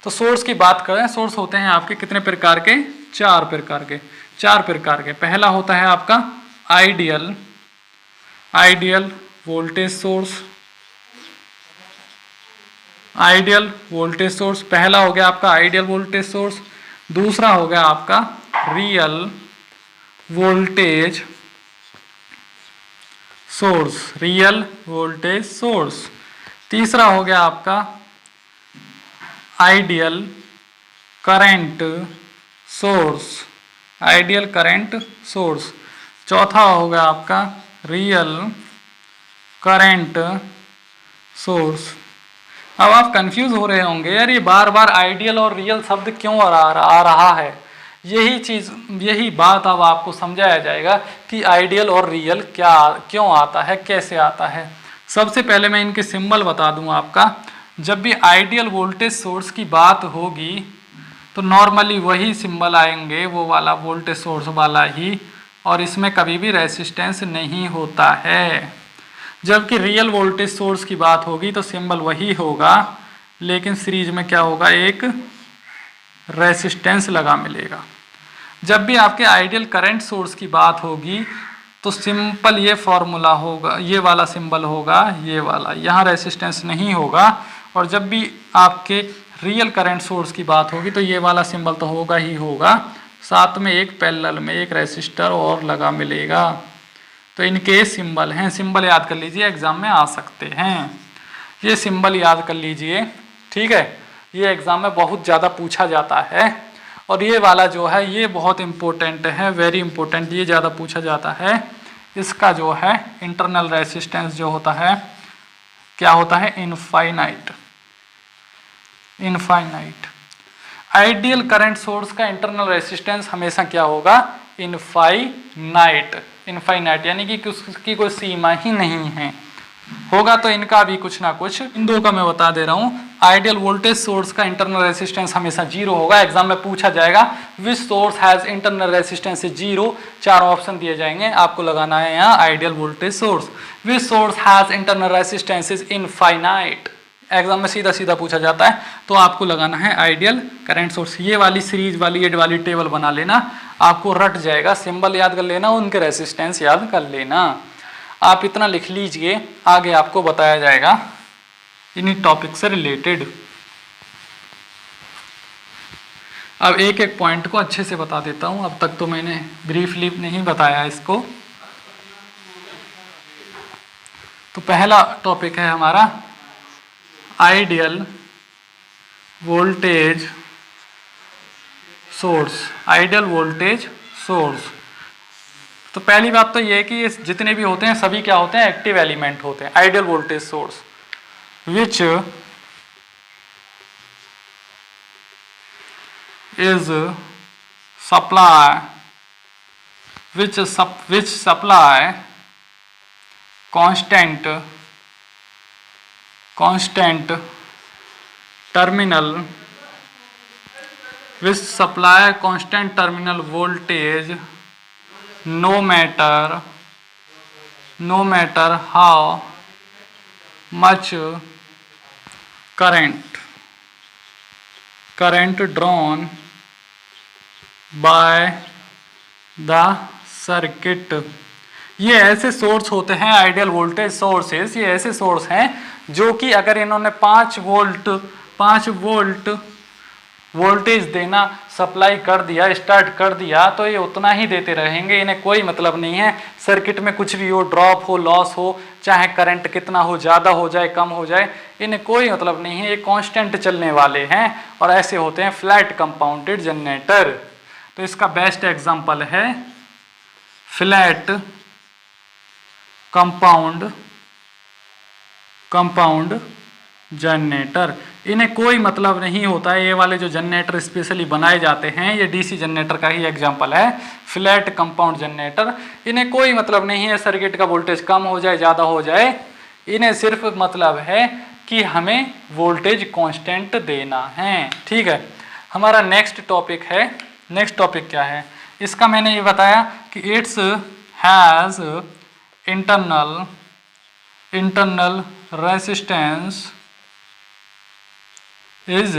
तो सोर्स की बात करें, सोर्स होते हैं आपके कितने प्रकार के? 4 प्रकार के। 4 प्रकार के। पहला होता है आपका ideal voltage source. Ideal voltage source पहला हो गया आपका आइडियल वोल्टेज सोर्स। दूसरा हो गया आपका real voltage source, real voltage source. तीसरा हो गया आपका ideal current source, ideal current source. चौथा हो गया आपका रियल करंट सोर्स। अब आप कंफ्यूज हो रहे होंगे, यार ये बार बार आइडियल और रियल शब्द क्यों आ रहा है। यही बात अब आपको समझाया जाएगा कि आइडियल और रियल क्यों आता है, कैसे आता है। सबसे पहले मैं इनके सिंबल बता दूं आपका। जब भी आइडियल वोल्टेज सोर्स की बात होगी तो नॉर्मली वही सिंबल आएंगे, वो वाला वोल्टेज सोर्स वाला ही, और इसमें कभी भी रेसिस्टेंस नहीं होता है। जबकि रियल वोल्टेज सोर्स की बात होगी तो सिंबल वही होगा, लेकिन सीरीज में क्या होगा, एक रेसिस्टेंस लगा मिलेगा। जब भी आपके आइडियल करंट सोर्स की बात होगी तो सिंपल ये फॉर्मूला होगा, ये वाला सिंबल होगा, ये वाला, यहाँ रेसिस्टेंस नहीं होगा। और जब भी आपके रियल करंट सोर्स की बात होगी तो ये वाला सिंबल तो होगा ही होगा, साथ में एक पैरेलल में एक रेसिस्टर और लगा मिलेगा। तो इनके सिंबल हैं, सिंबल याद कर लीजिए, एग्जाम में आ सकते हैं। ये सिंबल याद कर लीजिए, ठीक है। ये एग्जाम में बहुत ज़्यादा पूछा जाता है। और ये वाला जो है ये बहुत इंपॉर्टेंट है, वेरी इंपॉर्टेंट, ये ज़्यादा पूछा जाता है। इसका जो है इंटरनल रेसिस्टेंस जो होता है, क्या होता है, infinite. Infinite ideal current source का इंटरनल रेसिस्टेंस हमेशा क्या होगा, इनफाइनाइट। इनफाइनाइट यानी कि उसकी कोई सीमा ही नहीं है, होगा तो इनका भी कुछ ना कुछ। इन दो का मैं बता दे रहा हूँ। आइडियल वोल्टेज सोर्स का इंटरनल रेसिस्टेंस हमेशा 0 होगा। एग्जाम में पूछा जाएगा which source has internal resistance 0, 4 option दिए जाएंगे, आपको लगाना है यहाँ ideal voltage source. Which source has internal resistance is infinite, exam में सीधा सीधा पूछा जाता है, तो आपको लगाना है आइडियल करंट सोर्स। ये वाली सीरीज वाली ये वाली टेबल बना लेना, आपको रट जाएगा, सिंबल याद कर लेना, उनके रेसिस्टेंस याद कर लेना। आप इतना लिख लीजिए, आगे आपको बताया जाएगा इन्हीं टॉपिक से रिलेटेड। अब एक एक पॉइंट को अच्छे से बता देता हूं, अब तक तो मैंने ब्रीफली नहीं बताया इसको। तो पहला टॉपिक है हमारा ideal voltage source, ideal voltage source. तो पहली बात तो ये है कि ये जितने भी होते हैं सभी क्या होते हैं, एक्टिव एलिमेंट होते हैं। Ideal voltage source which is supply constant terminal voltage no matter how much current drawn by the circuit। ये ऐसे सोर्स होते हैं आइडियल वोल्टेज सोर्सेस, ये ऐसे सोर्स हैं जो कि अगर इन्होंने 5 वोल्ट वोल्टेज देना सप्लाई कर दिया, स्टार्ट कर दिया, तो ये उतना ही देते रहेंगे। इन्हें कोई मतलब नहीं है सर्किट में कुछ भी हो, ड्रॉप हो, लॉस हो, चाहे करंट कितना हो, ज़्यादा हो जाए, कम हो जाए, इन्हें कोई मतलब नहीं है, ये कांस्टेंट चलने वाले हैं। और ऐसे होते हैं फ्लैट कंपाउंडेड जनरेटर। तो इसका बेस्ट एग्जाम्पल है फ्लैट कंपाउंड जनरेटर। इन्हें कोई मतलब नहीं होता है। ये वाले जो जनरेटर स्पेशली बनाए जाते हैं, ये डीसी जनरेटर का ही एग्जांपल है, फ्लैट कंपाउंड जनरेटर। इन्हें कोई मतलब नहीं है सर्किट का वोल्टेज कम हो जाए, ज़्यादा हो जाए, इन्हें सिर्फ मतलब है कि हमें वोल्टेज कांस्टेंट देना है। ठीक है, हमारा नेक्स्ट टॉपिक है। नेक्स्ट टॉपिक क्या है इसका, मैंने ये बताया कि it's has internal resistance is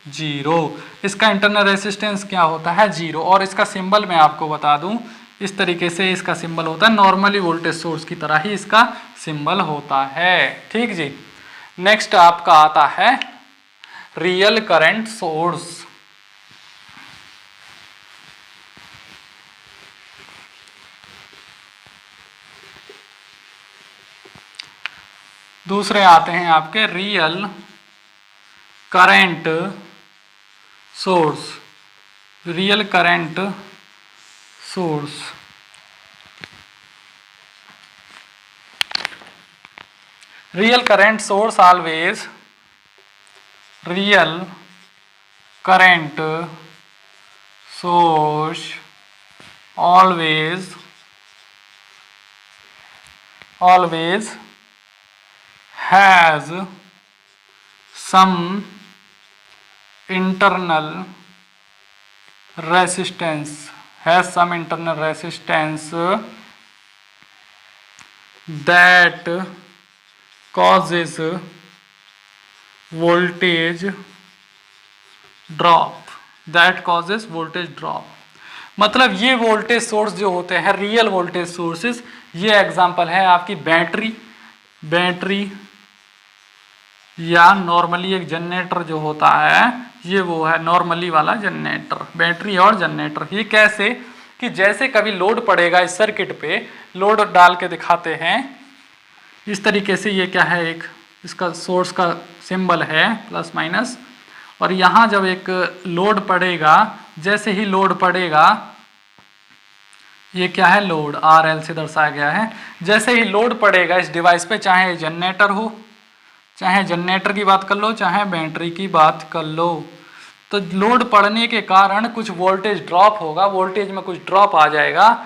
zero. इसका इंटरनल रेसिस्टेंस क्या होता है? जीरो। और इसका सिंबल मैं आपको बता दूं, इस तरीके से इसका सिंबल होता है, नॉर्मली वोल्टेज सोर्स की तरह ही इसका सिंबल होता है। ठीक जी। नेक्स्ट आपका आता है रियल करंट सोर्स। दूसरे आते हैं आपके real current source. Real current source, real current source always, real current source always has some internal resistance that causes voltage drop। मतलब ये वोल्टेज सोर्स जो होते हैं रियल वोल्टेज सोर्सेस, ये एग्जांपल है आपकी बैटरी या नॉर्मली एक जनरेटर जो होता है, ये वो है नॉर्मली वाला जनरेटर, बैटरी और जनरेटर। ये कैसे कि जैसे कभी लोड पड़ेगा इस सर्किट पे, लोड डाल के दिखाते हैं इस तरीके से। ये क्या है? एक इसका सोर्स का सिंबल है प्लस माइनस, और यहाँ जब एक लोड पड़ेगा, जैसे ही लोड पड़ेगा, ये क्या है? लोड, RL से दर्शाया गया है। जैसे ही लोड पड़ेगा इस डिवाइस पे, चाहे जनरेटर हो, चाहे जनरेटर की बात कर लो, चाहे बैटरी की बात कर लो, तो लोड पड़ने के कारण कुछ वोल्टेज ड्रॉप होगा, वोल्टेज में कुछ ड्रॉप आ जाएगा।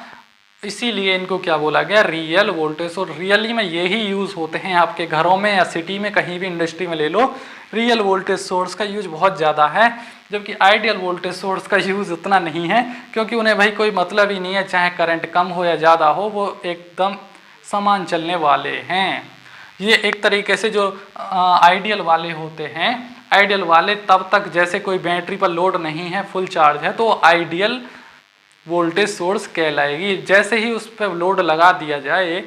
इसीलिए इनको क्या बोला गया? Real voltage. और रियली में यही यूज़ होते हैं आपके घरों में या सिटी में, कहीं भी इंडस्ट्री में ले लो, रियल वोल्टेज सोर्स का यूज बहुत ज़्यादा है। जबकि आइडियल वोल्टेज सोर्स का यूज़ उतना नहीं है, क्योंकि उन्हें भाई कोई मतलब ही नहीं है, चाहे करंट कम हो या ज़्यादा हो, वो एकदम समान चलने वाले हैं। ये एक तरीके से जो आइडियल वाले होते हैं, आइडियल वाले तब तक जैसे कोई बैटरी पर लोड नहीं है, फुल चार्ज है, तो आइडियल वोल्टेज सोर्स कहलाएगी। जैसे ही उस पर लोड लगा दिया जाए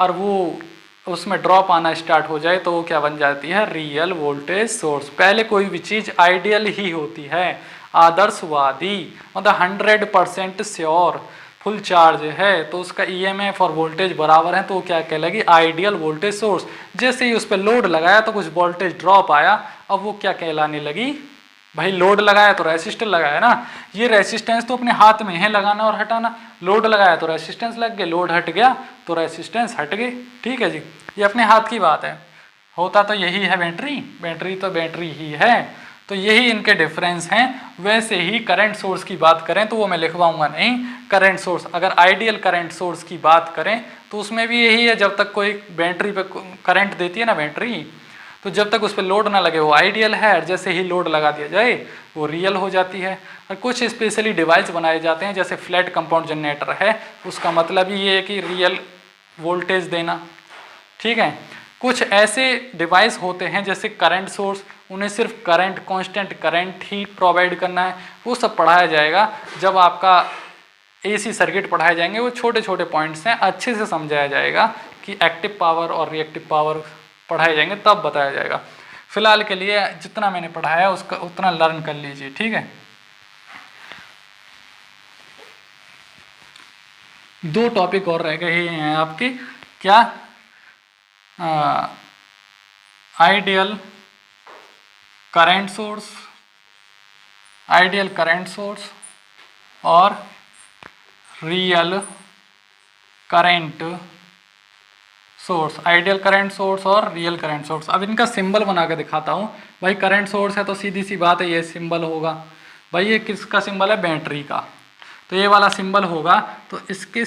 और वो उसमें ड्रॉप आना स्टार्ट हो जाए, तो वो क्या बन जाती है? Real voltage source. पहले कोई भी चीज़ आइडियल ही होती है, आदर्शवादी, मतलब 100% श्योर, फुल चार्ज है तो उसका EMF और वोल्टेज बराबर है, तो वो क्या कहलाएगी? Ideal voltage source. जैसे ही उस पर लोड लगाया तो कुछ वोल्टेज ड्रॉप आया, अब वो क्या कहलाने लगी? भाई लोड लगाया तो रेसिस्टर लगाया ना, ये रेसिस्टेंस तो अपने हाथ में है लगाना और हटाना। लोड लगाया तो रेसिस्टेंस लग गया, लोड हट गया तो रेसिस्टेंस हट गई। ठीक है जी, ये अपने हाथ की बात है। होता तो यही है बैटरी तो बैटरी ही है, तो यही इनके डिफरेंस हैं। वैसे ही करंट सोर्स की बात करें तो वो मैं लिखवाऊंगा नहीं। करंट सोर्स, अगर आइडियल करंट सोर्स की बात करें तो उसमें भी यही है, जब तक कोई बैटरी पे करंट देती है ना बैटरी, तो जब तक उस पर लोड ना लगे वो आइडियल है, और जैसे ही लोड लगा दिया जाए वो रियल हो जाती है। और कुछ स्पेशली डिवाइस बनाए जाते हैं, जैसे फ्लैट कंपाउंड जनरेटर है, उसका मतलब ही ये है कि रियल वोल्टेज देना। ठीक है, कुछ ऐसे डिवाइस होते हैं जैसे करंट सोर्स, उन्हें सिर्फ करंट, कांस्टेंट करंट ही प्रोवाइड करना है। वो सब पढ़ाया जाएगा जब आपका AC सर्किट पढ़ाए जाएंगे। वो छोटे छोटे पॉइंट्स हैं, अच्छे से समझाया जाएगा कि एक्टिव पावर और रिएक्टिव पावर पढ़ाए जाएंगे, तब बताया जाएगा। फिलहाल के लिए जितना मैंने पढ़ाया उसका उतना लर्न कर लीजिए। ठीक है, 2 टॉपिक और रह गए हैं आपके, क्या? आइडियल करंट सोर्स और real current source. Ideal current source और रियल करंट सोर्स। अब इनका सिंबल बना के दिखाता हूँ। भाई करंट सोर्स है तो सीधी सी बात है, ये सिंबल होगा। भाई ये किसका सिंबल है? बैटरी का, तो ये वाला सिंबल होगा। तो इसके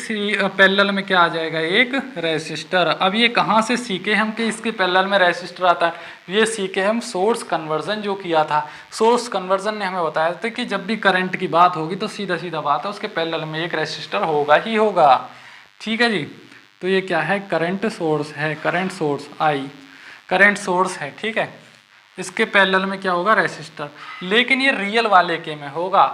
पैरेलल में क्या आ जाएगा? एक रेसिस्टर। अब ये कहाँ से सीखे हम कि इसके पैरेलल में रेसिस्टर आता है? ये सीखे हम सोर्स कन्वर्जन जो किया था। सोर्स कन्वर्जन ने हमें बताया था कि जब भी करंट की बात होगी तो सीधा सीधा बात है, उसके पैरेलल में एक रेसिस्टर होगा ही होगा। ठीक है जी, तो ये क्या है? करंट सोर्स है, current source I current source है। ठीक है, इसके पैरेलल में क्या होगा, रेसिस्टर। लेकिन ये रियल वाले के में होगा,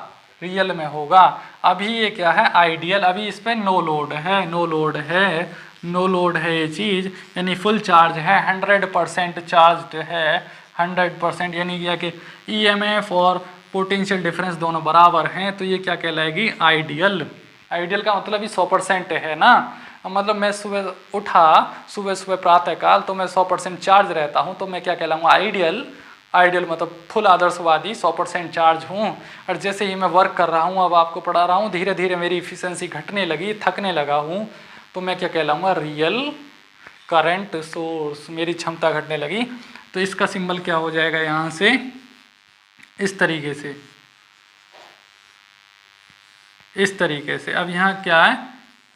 रियल में होगा। अभी ये क्या है, आइडियल, अभी इस पर नो लोड है, नो लोड है, नो लोड है ये चीज़, यानी फुल चार्ज है, 100% चार्ज है, 100%, यानी क्या कि EMF और पोटेंशियल डिफरेंस दोनों बराबर हैं, तो ये क्या कहलाएगी, आइडियल। आइडियल का मतलब ही 100% है ना। मतलब मैं सुबह उठा, सुबह प्रातःकाल, तो मैं 100% चार्ज रहता हूँ, तो मैं क्या कहलाऊँगा, आइडियल। आइडियल मतलब फुल आदर्शवादी, 100% चार्ज हूँ। और जैसे ही मैं वर्क कर रहा हूँ, अब आपको पढ़ा रहा हूँ, धीरे धीरे मेरी इफिशिएंसी घटने लगी, थकने लगा हूँ, तो मैं क्या कहलाऊँगा, रियल करंट सोर्स, मेरी क्षमता घटने लगी। तो इसका सिंबल क्या हो जाएगा यहाँ से, इस तरीके से, इस तरीके से। अब यहाँ क्या है,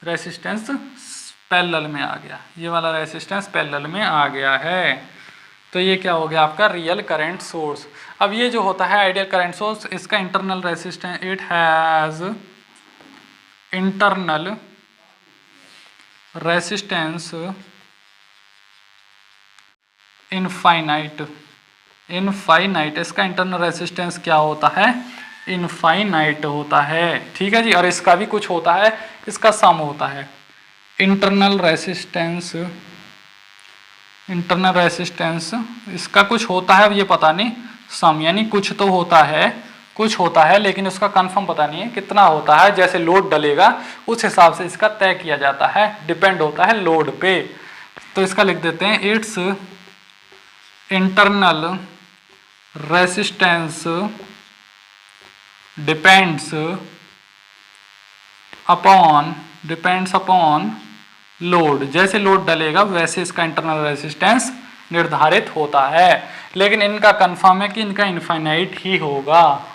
रेसिस्टेंस पैरेलल में आ गया, ये वाला रेसिस्टेंस पैरेलल में आ गया है, तो ये क्या हो गया आपका, रियल करंट सोर्स। अब ये जो होता है आइडियल करंट सोर्स, इसका internal resistance, it has internal resistance infinite, infinite, इसका इंटरनल रेसिस्टेंस क्या होता है, इनफाइनाइट होता है, ठीक है जी। और इसका भी कुछ होता है, इसका सम होता है, इंटरनल रेसिस्टेंस, इंटरनल रेसिस्टेंस इसका कुछ होता है, अब ये पता नहीं, सम यानी कुछ तो होता है, कुछ होता है, लेकिन उसका कंफर्म पता नहीं है कितना होता है। जैसे लोड डलेगा उस हिसाब से इसका तय किया जाता है, डिपेंड होता है लोड पे। तो इसका लिख देते हैं, it's internal resistance depends upon load. जैसे लोड डलेगा वैसे इसका इंटरनल रेसिस्टेंस निर्धारित होता है, लेकिन इनका कंफर्म है कि इनका इनफाइनाइट ही होगा,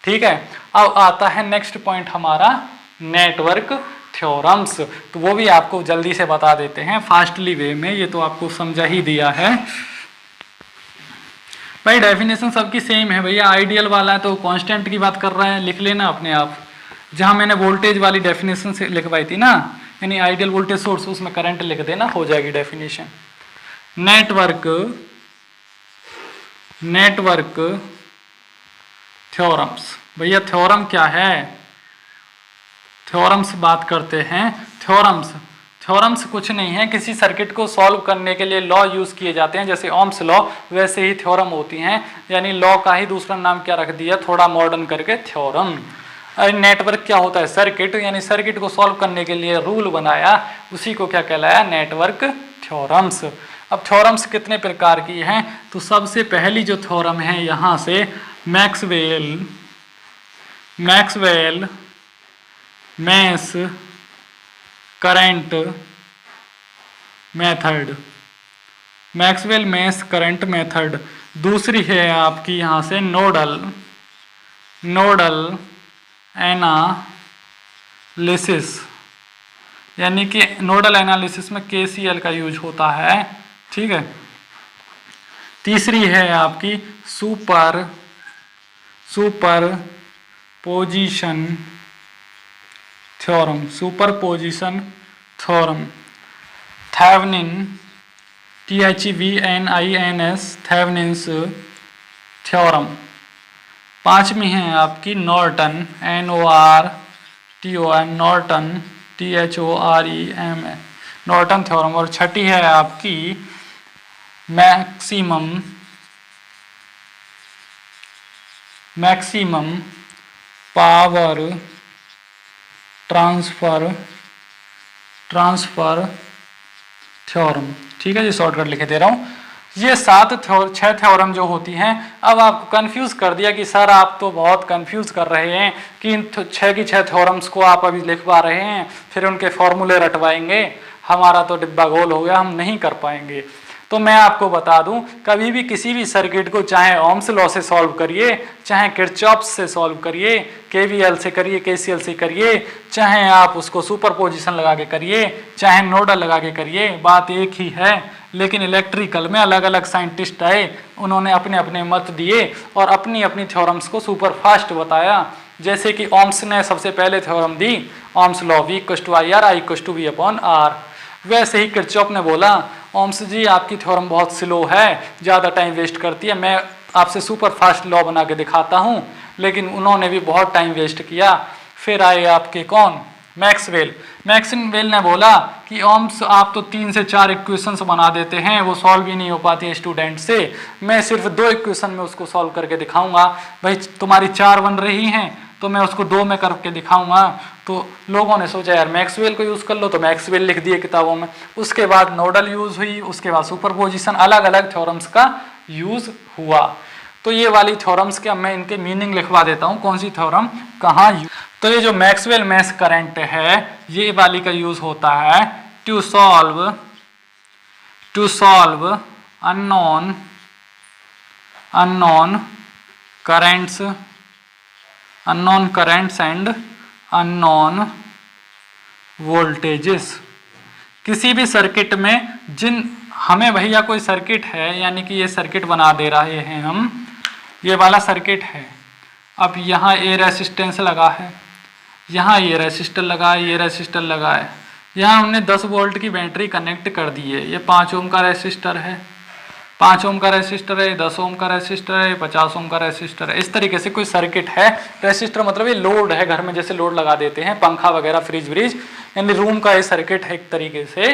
ठीक है। अब आता है नेक्स्ट पॉइंट हमारा, नेटवर्क थ्योरम्स। तो वो भी आपको जल्दी से बता देते हैं फास्टली वे में, ये तो आपको समझा ही दिया है भाई। डेफिनेशन सबकी सेम है भैया, आइडियल वाला है तो कांस्टेंट की बात कर रहे हैं, लिख लेना अपने आप। जहां मैंने वोल्टेज वाली डेफिनेशन से लिखवाई थी ना, यानी आइडियल वोल्टेज सोर्स, उसमें करंट लिख देना, हो जाएगी डेफिनेशन। नेटवर्क थ्योरम्स, भैया थ्योरम क्या है, थ्योरम्स बात करते हैं। थ्योरम्स कुछ नहीं है, किसी सर्किट को सॉल्व करने के लिए लॉ यूज किए जाते हैं, जैसे ओम्स लॉ, वैसे ही थ्योरम होती हैं, यानी लॉ का ही दूसरा नाम क्या रख दिया, थोड़ा मॉडर्न करके, थ्योरम। नेटवर्क क्या होता है, सर्किट, यानी सर्किट को सॉल्व करने के लिए रूल बनाया, उसी को क्या कहलाया, नेटवर्क थ्योरम्स। अब थ्योरम्स कितने प्रकार की हैं, तो सबसे पहली जो थ्योरम है यहाँ से, Maxwell mesh current method, Maxwell mesh current method. दूसरी है आपकी यहाँ से नोडल एनालिसिस, यानी कि नोडल एनालिसिस में KCL का यूज होता है, ठीक है। तीसरी है आपकी superposition theorem, Thevenin THEVNINS Thevenin's theorem. पांचवी है आपकी Norton NORTON Norton THOREM Norton theorem. और छठी है आपकी मैक्सिमम पावर ट्रांसफर थ्योरम, ठीक है जी, शॉर्टकट लिखे दे रहा हूँ। ये 6 थ्योरम जो होती हैं। अब आपको कंफ्यूज कर दिया कि सर आप तो बहुत कंफ्यूज कर रहे हैं कि इन 6 की 6 थ्योरम्स को आप अभी लिखवा रहे हैं, फिर उनके फॉर्मूले रटवाएंगे, हमारा तो डिब्बा गोल हो गया, हम नहीं कर पाएंगे। तो मैं आपको बता दूं, कभी भी किसी भी सर्किट को चाहे ओम्स लॉ से सॉल्व करिए, चाहे किरचॉफ्स से सॉल्व करिए, KVL से करिए, KCL से करिए, चाहे आप उसको सुपरपोजिशन लगा के करिए, चाहे नोडल लगा के करिए, बात एक ही है। लेकिन इलेक्ट्रिकल में अलग अलग साइंटिस्ट आए, उन्होंने अपने अपने मत दिए और अपनी अपनी थ्योरम्स को सुपर फास्ट बताया। जैसे कि ओम्स ने सबसे पहले theorem the, Ohm's law, V = IR, I = V/R। वैसे ही किरचॉफ ने बोला ओम्स जी आपकी थ्योरम बहुत स्लो है, ज़्यादा टाइम वेस्ट करती है, मैं आपसे सुपर फास्ट लॉ बना के दिखाता हूँ। लेकिन उन्होंने भी बहुत टाइम वेस्ट किया। फिर आए आपके कौन, मैक्सवेल। मैक्सवेल ने बोला कि ओम्स आप तो 3 से 4 इक्वेशंस बना देते हैं, वो सॉल्व ही नहीं हो पाती है स्टूडेंट से, मैं सिर्फ 2 इक्वेशन में उसको सॉल्व करके दिखाऊंगा। भाई तुम्हारी 4 बन रही हैं तो मैं उसको 2 में करके दिखाऊंगा। तो लोगों ने सोचा यार मैक्सवेल को यूज़ कर लो, तो मैक्सवेल लिख दिए किताबों में। उसके बाद नोडल यूज़ हुई, उसके बाद सुपरपोजिशन, अलग अलग थ्योरम्स का यूज़ हुआ। तो ये वाली थ्योरम्स के अब मैं इनके मीनिंग लिखवा देता हूँ, कौन सी थ्योरम कहाँ यूज। तो ये जो मैक्सवेल मैश करंट है, ये वाली का यूज़ होता है to solve unknown currents and unknown voltages. किसी भी सर्किट में हमें भैया कोई सर्किट है, यानी कि ये सर्किट बना दे रहे हैं हम, ये वाला सर्किट है। अब यहाँ ये रेसिस्टेंस लगा है, यहाँ ये रेसिस्टर लगा है, ये रेसिस्टर लगा है, यहाँ हमने 10 वोल्ट की बैटरी कनेक्ट कर दी है। ये 5 ओम का रेसिस्टर है, 5 ओम का रेसिस्टर है, 10 ओम का रेसिस्टर है, 50 ओम का रेसिस्टर है। इस तरीके से कोई सर्किट है। रेसिस्टर मतलब ये लोड है, घर में जैसे लोड लगा देते हैं, पंखा वगैरह, फ्रिज व्रिज, यानी रूम का ये सर्किट है एक तरीके से।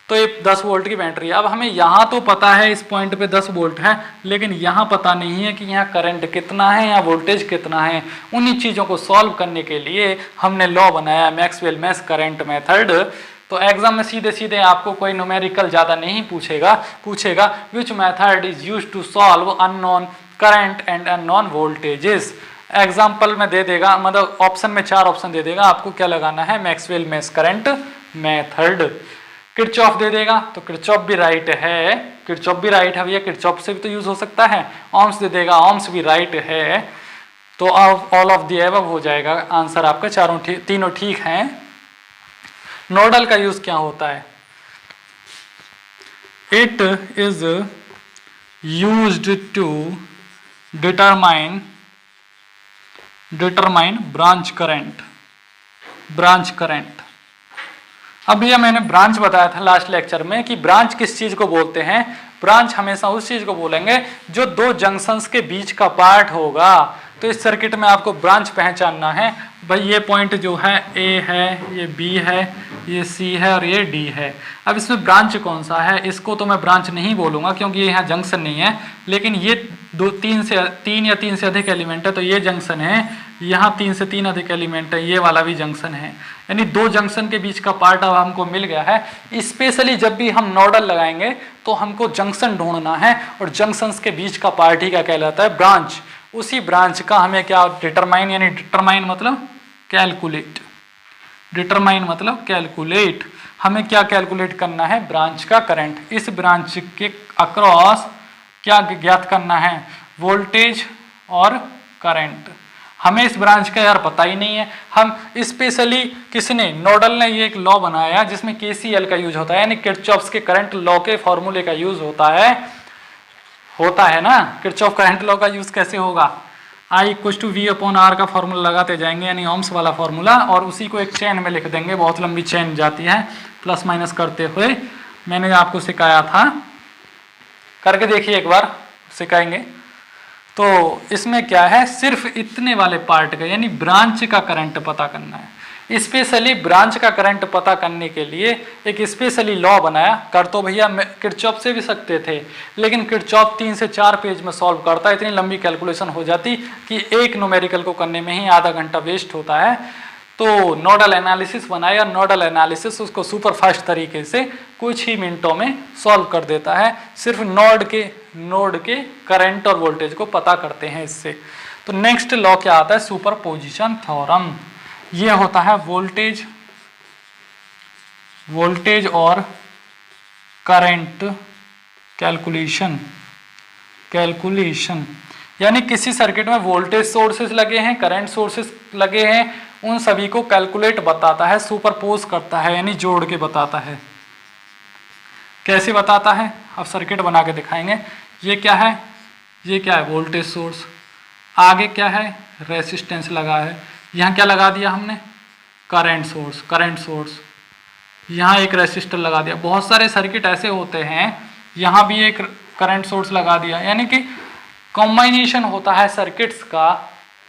तो ये 10 वोल्ट की बैटरी है। अब हमें यहाँ तो पता है इस पॉइंट पे 10 वोल्ट है, लेकिन यहाँ पता नहीं है कि यहाँ करंट कितना है, यहाँ वोल्टेज कितना है। उन्हीं चीज़ों को सॉल्व करने के लिए हमने लॉ बनाया मैक्सवेल मैश करंट मेथड। तो एग्जाम में सीधे सीधे आपको कोई न्यूमेरिकल ज़्यादा नहीं पूछेगा which method is use to solve unknown current and unknown voltages. Example में दे देगा, मतलब ऑप्शन में 4 ऑप्शन दे देगा, आपको क्या लगाना है, Maxwell mesh current method. Kirchhoff दे देगा तो किरचॉफ भी राइट है, किरचॉफ भी राइट है भैया, किरचॉफ से भी तो यूज हो सकता है। ओम्स दे देगा, ओम्स भी राइट है। तो ऑल ऑफ द एबव हो जाएगा आंसर आपका, तीनों ठीक हैं। नोडल का यूज क्या होता है, it is used to determine branch current. अब भैया मैंने ब्रांच बताया था लास्ट लेक्चर में कि ब्रांच किस चीज को बोलते हैं। ब्रांच हमेशा उस चीज को बोलेंगे जो 2 जंक्शंस के बीच का पार्ट होगा। तो इस सर्किट में आपको ब्रांच पहचानना है। भाई ये पॉइंट जो है ए है, ये बी है, ये सी है और ये डी है। अब इसमें ब्रांच कौन सा है, इसको तो मैं ब्रांच नहीं बोलूंगा क्योंकि ये यहाँ जंक्शन नहीं है, लेकिन ये 3 या 3 से अधिक एलिमेंट है तो ये जंक्शन है। यहाँ 3 से 3 अधिक एलिमेंट है, ये वाला भी जंक्शन है, यानी 2 जंक्शन के बीच का पार्ट अब हमको मिल गया है। स्पेशली जब भी हम नोडल लगाएंगे तो हमको जंक्शन ढूंढना है, और जंक्शंस के बीच का पार्ट ही क्या कहलाता है, ब्रांच। उसी ब्रांच का हमें क्या डिटरमाइन, यानी डिटरमाइन मतलब कैलकुलेट, हमें क्या कैलकुलेट करना है, ब्रांच का करंट। इस ब्रांच के अक्रॉस क्या ज्ञात करना है, वोल्टेज और करंट। हमें इस ब्रांच का यार पता ही नहीं है। हम स्पेशली किसने, नोडल ने ये एक लॉ बनाया जिसमें KCL का यूज होता है, यानी किरचॉफ्स के करंट लॉ के फॉर्मूले का यूज होता है ना। किरचॉफ करंट लॉ का यूज कैसे होगा, I=V/R का फॉर्मूला लगाते जाएंगे, यानी ओम्स वाला फॉर्मूला, और उसी को एक चेन में लिख देंगे। बहुत लंबी चेन जाती है प्लस माइनस करते हुए, मैंने आपको सिखाया था, करके देखिए एक बार, सिखाएंगे। तो इसमें क्या है, सिर्फ इतने वाले पार्ट का, यानी ब्रांच का करंट पता करना है। स्पेशली ब्रांच का करंट पता करने के लिए एक स्पेशली लॉ बनाया। कर तो भैया किरचॉफ से भी सकते थे, लेकिन किरचॉफ 3 से 4 पेज में सॉल्व करता है, इतनी लंबी कैलकुलेशन हो जाती कि एक न्यूमेरिकल को करने में ही आधा घंटा वेस्ट होता है। तो नोडल एनालिसिस बनाया, नोडल एनालिसिस उसको सुपर फास्ट तरीके से कुछ ही मिनटों में सॉल्व कर देता है। सिर्फ नोड के करंट और वोल्टेज को पता करते हैं इससे। तो नेक्स्ट लॉ क्या आता है, सुपरपोजिशन थ्योरम। ये होता है वोल्टेज और करंट कैलकुलेशन, यानी किसी सर्किट में वोल्टेज सोर्सेस लगे हैं, करंट सोर्सेस लगे हैं, उन सभी को कैलकुलेट बताता है, सुपरपोज करता है, यानी जोड़ के बताता है। कैसे बताता है, अब सर्किट बना के दिखाएंगे। ये क्या है, वोल्टेज सोर्स, आगे क्या है, रेसिस्टेंस लगा है, यहाँ क्या लगा दिया हमने, करंट सोर्स, यहाँ एक रेसिस्टर लगा दिया। बहुत सारे सर्किट ऐसे होते हैं, यहाँ भी एक करंट सोर्स लगा दिया, यानी कि कॉम्बाइनेशन होता है सर्किट्स का।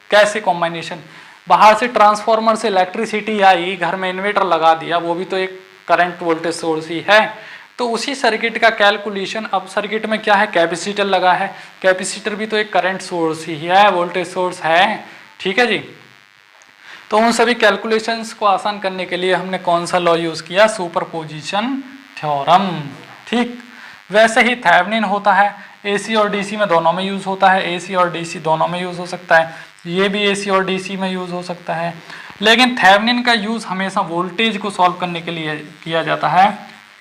कैसे कॉम्बाइनेशन? बाहर से ट्रांसफार्मर से इलेक्ट्रिसिटी आई, घर में इन्वर्टर लगा दिया, वो भी तो एक करंट वोल्टेज सोर्स ही है। तो उसी सर्किट का कैलकुलेशन, अब सर्किट में क्या है, कैपेसिटर लगा है, कैपेसिटर भी तो एक करंट सोर्स ही है, वोल्टेज सोर्स है, ठीक है जी। तो उन सभी कैलकुलेशंस को आसान करने के लिए हमने कौन सा लॉ यूज किया, सुपरपोजिशन थ्योरम। ठीक वैसे ही थेवेनिन होता है, एसी और डीसी में दोनों में यूज होता है, एसी और डीसी दोनों में यूज हो सकता है, ये भी एसी और डीसी में यूज हो सकता है। लेकिन थेवेनिन का यूज हमेशा वोल्टेज को सॉल्व करने के लिए किया जाता है।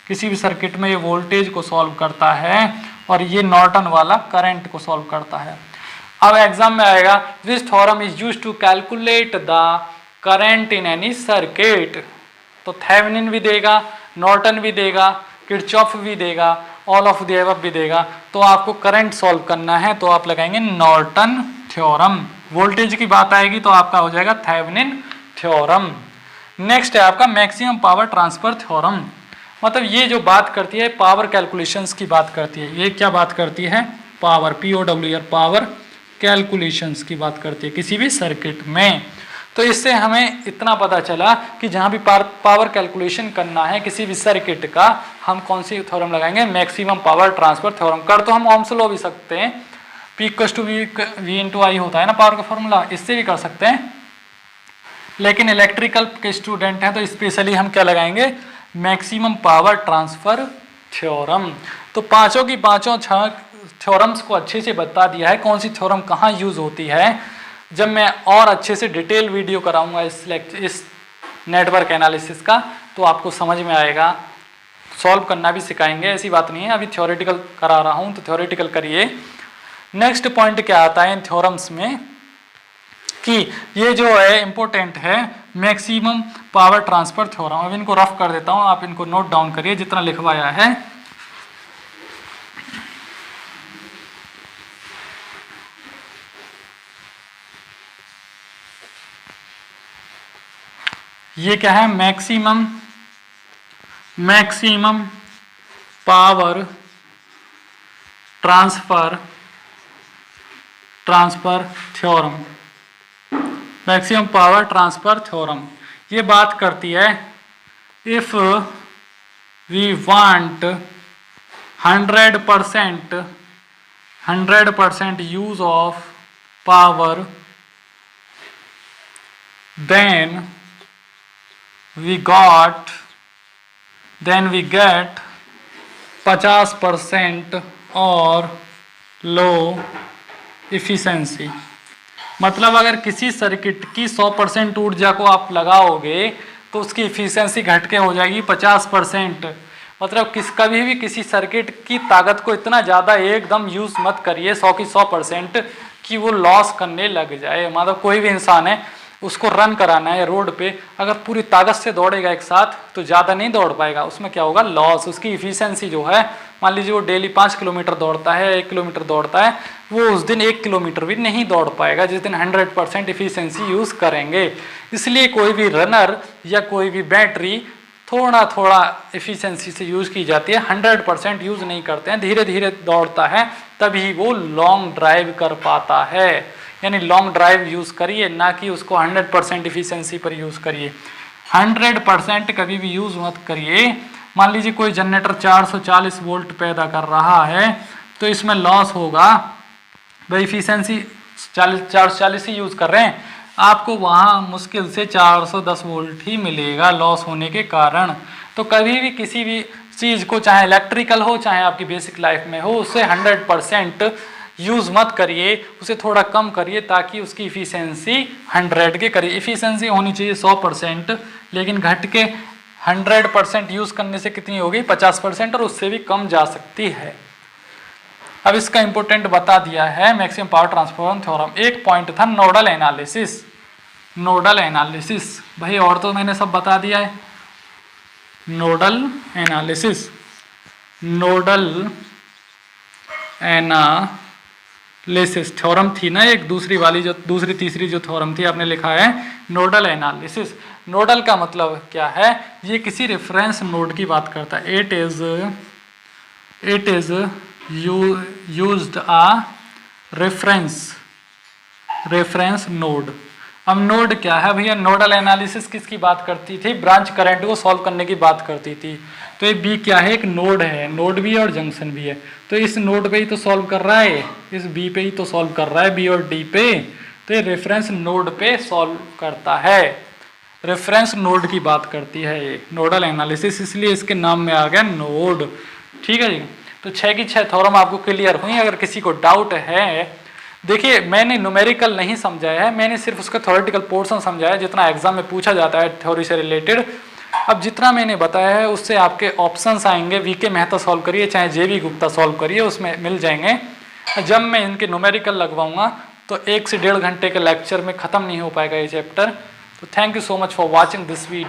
किसी भी सर्किट में ये वोल्टेज को सॉल्व करता है और ये नॉर्टन वाला करंट को सॉल्व करता है। अब एग्जाम में आएगा, this theorem is used to calculate the current in any circuit. तो थेवेनिन भी देगा, नॉर्टन भी देगा, किरचॉफ भी देगा, ऑल ऑफ द अबव भी देगा। तो आपको करंट सॉल्व करना है तो आप लगाएंगे नॉर्टन थ्योरम। वोल्टेज की बात आएगी तो आपका हो जाएगा थेवेनिन थ्योरम। नेक्स्ट है आपका मैक्सिमम पावर ट्रांसफर थ्योरम। मतलब ये जो बात करती है पावर कैलकुलेशंस की बात करती है। ये क्या बात करती है? पावर, POWR, पावर कैलकुलेशंस की बात करती है किसी भी सर्किट में। तो इससे हमें इतना पता चला कि जहाँ भी पावर कैलकुलेशन करना है किसी भी सर्किट का, हम कौन सी थ्योरम लगाएंगे, मैक्सिमम पावर ट्रांसफर थ्योरम। कर तो हम ओम्स लॉ भी सकते हैं, P=V होता है ना पावर का फॉर्मूला, इससे भी कर सकते हैं। लेकिन इलेक्ट्रिकल के स्टूडेंट हैं तो स्पेशली हम क्या लगाएंगे, मैक्सिमम पावर ट्रांसफर थ्योरम। तो पांचों की पांचों थ्योरम्स को अच्छे से बता दिया है कौन सी थ्योरम कहाँ यूज होती है। जब मैं और अच्छे से डिटेल वीडियो कराऊंगा इस नेटवर्क एनालिसिस का तो आपको समझ में आएगा, सॉल्व करना भी सिखाएंगे, ऐसी बात नहीं है। अभी थ्योरेटिकल करा रहा हूँ तो थ्योरेटिकल करिए। नेक्स्ट पॉइंट क्या आता है इन थ्योरम्स में कि ये जो है इंपॉर्टेंट है मैक्सिमम पावर ट्रांसफर थ्योरम। अब इनको रफ कर देता हूँ, आप इनको नोट डाउन करिए जितना लिखवाया है। ये क्या है, maximum power transfer theorem. Maximum power transfer theorem ये बात करती है if we want 100% use of power, then we get 50% और लो इफिशिएंसी। मतलब अगर किसी सर्किट की 100% ऊर्जा को आप लगाओगे तो उसकी इफिशिएंसी घट के हो जाएगी 50%। मतलब कभी भी किसी सर्किट की ताकत को इतना ज़्यादा एकदम यूज मत करिए 100 की 100% कि वो लॉस करने लग जाए। मतलब कोई भी इंसान है, उसको रन कराना है रोड पे, अगर पूरी ताकत से दौड़ेगा एक साथ तो ज़्यादा नहीं दौड़ पाएगा, उसमें क्या होगा, लॉस। उसकी इफिशिएंसी जो है, मान लीजिए वो डेली 5 किलोमीटर दौड़ता है, 1 किलोमीटर दौड़ता है, वो उस दिन 1 किलोमीटर भी नहीं दौड़ पाएगा जिस दिन 100% इफिशिएंसी यूज़ करेंगे। इसलिए कोई भी रनर या कोई भी बैटरी थोड़ा थोड़ा इफिशिएंसी से यूज़ की जाती है, 100% यूज़ नहीं करते हैं, धीरे धीरे दौड़ता है, तभी वो लॉन्ग ड्राइव कर पाता है। यानी लॉन्ग ड्राइव यूज़ करिए, ना कि उसको 100% इफिशिएंसी पर यूज़ करिए। 100% कभी भी यूज़ मत करिए। मान लीजिए कोई जनरेटर 440 वोल्ट पैदा कर रहा है तो इसमें लॉस होगा, भाई इफिशिएंसी 440 ही यूज़ कर रहे हैं, आपको वहाँ मुश्किल से 410 वोल्ट ही मिलेगा लॉस होने के कारण। तो कभी भी किसी भी चीज़ को, चाहे इलेक्ट्रिकल हो चाहे आपकी बेसिक लाइफ में हो, उससे 100% यूज़ मत करिए, उसे थोड़ा कम करिए ताकि उसकी इफिशिएंसी 100 के करिए। इफिशिएंसी होनी चाहिए 100%, लेकिन घट के 100% यूज़ करने से कितनी होगी, 50% और उससे भी कम जा सकती है। अब इसका इंपॉर्टेंट बता दिया है मैक्सिमम पावर ट्रांसफर थ्योरम। एक पॉइंट था नोडल एनालिसिस। नोडल एनालिसिस भाई और तो मैंने सब बता दिया है। Nodal analysis, nodal analysis theorem थी ना एक दूसरी वाली, जो दूसरी तीसरी जो थ्योरम थी आपने लिखा है नोडल एनालिसिस। नोडल का मतलब क्या है, ये किसी रेफरेंस नोड की बात करता है। It is used a reference node. अब नोड क्या है भैया, नोडल एनालिसिस किसकी बात करती थी, ब्रांच करंट को सॉल्व करने की बात करती थी। तो ये बी क्या है, एक नोड है, नोड भी है और जंक्शन भी है। तो इस नोड पे ही तो सॉल्व कर रहा है, इस बी पे ही तो सॉल्व कर रहा है, बी और डी पे। तो ये रेफरेंस नोड पे सॉल्व करता है, रेफरेंस नोड की बात करती है ये नोडल एनालिसिस, इसलिए इसके नाम में आ गया नोड। ठीक है जी। तो 6 की 6 थ्योरम आपको क्लियर हुई। अगर किसी को डाउट है, देखिए मैंने न्यूमेरिकल नहीं समझाया है, मैंने सिर्फ उसका थ्योरेटिकल पोर्शन समझाया है जितना एग्जाम में पूछा जाता है थ्योरी से रिलेटेड। अब जितना मैंने बताया है उससे आपके ऑप्शंस आएंगे, वीके मेहता सॉल्व करिए चाहे जेबी गुप्ता सॉल्व करिए, उसमें मिल जाएंगे। जब मैं इनके न्यूमेरिकल लगवाऊंगा तो 1 से 1.5 घंटे के लेक्चर में ख़त्म नहीं हो पाएगा ये चैप्टर। तो thank you so much for watching this video.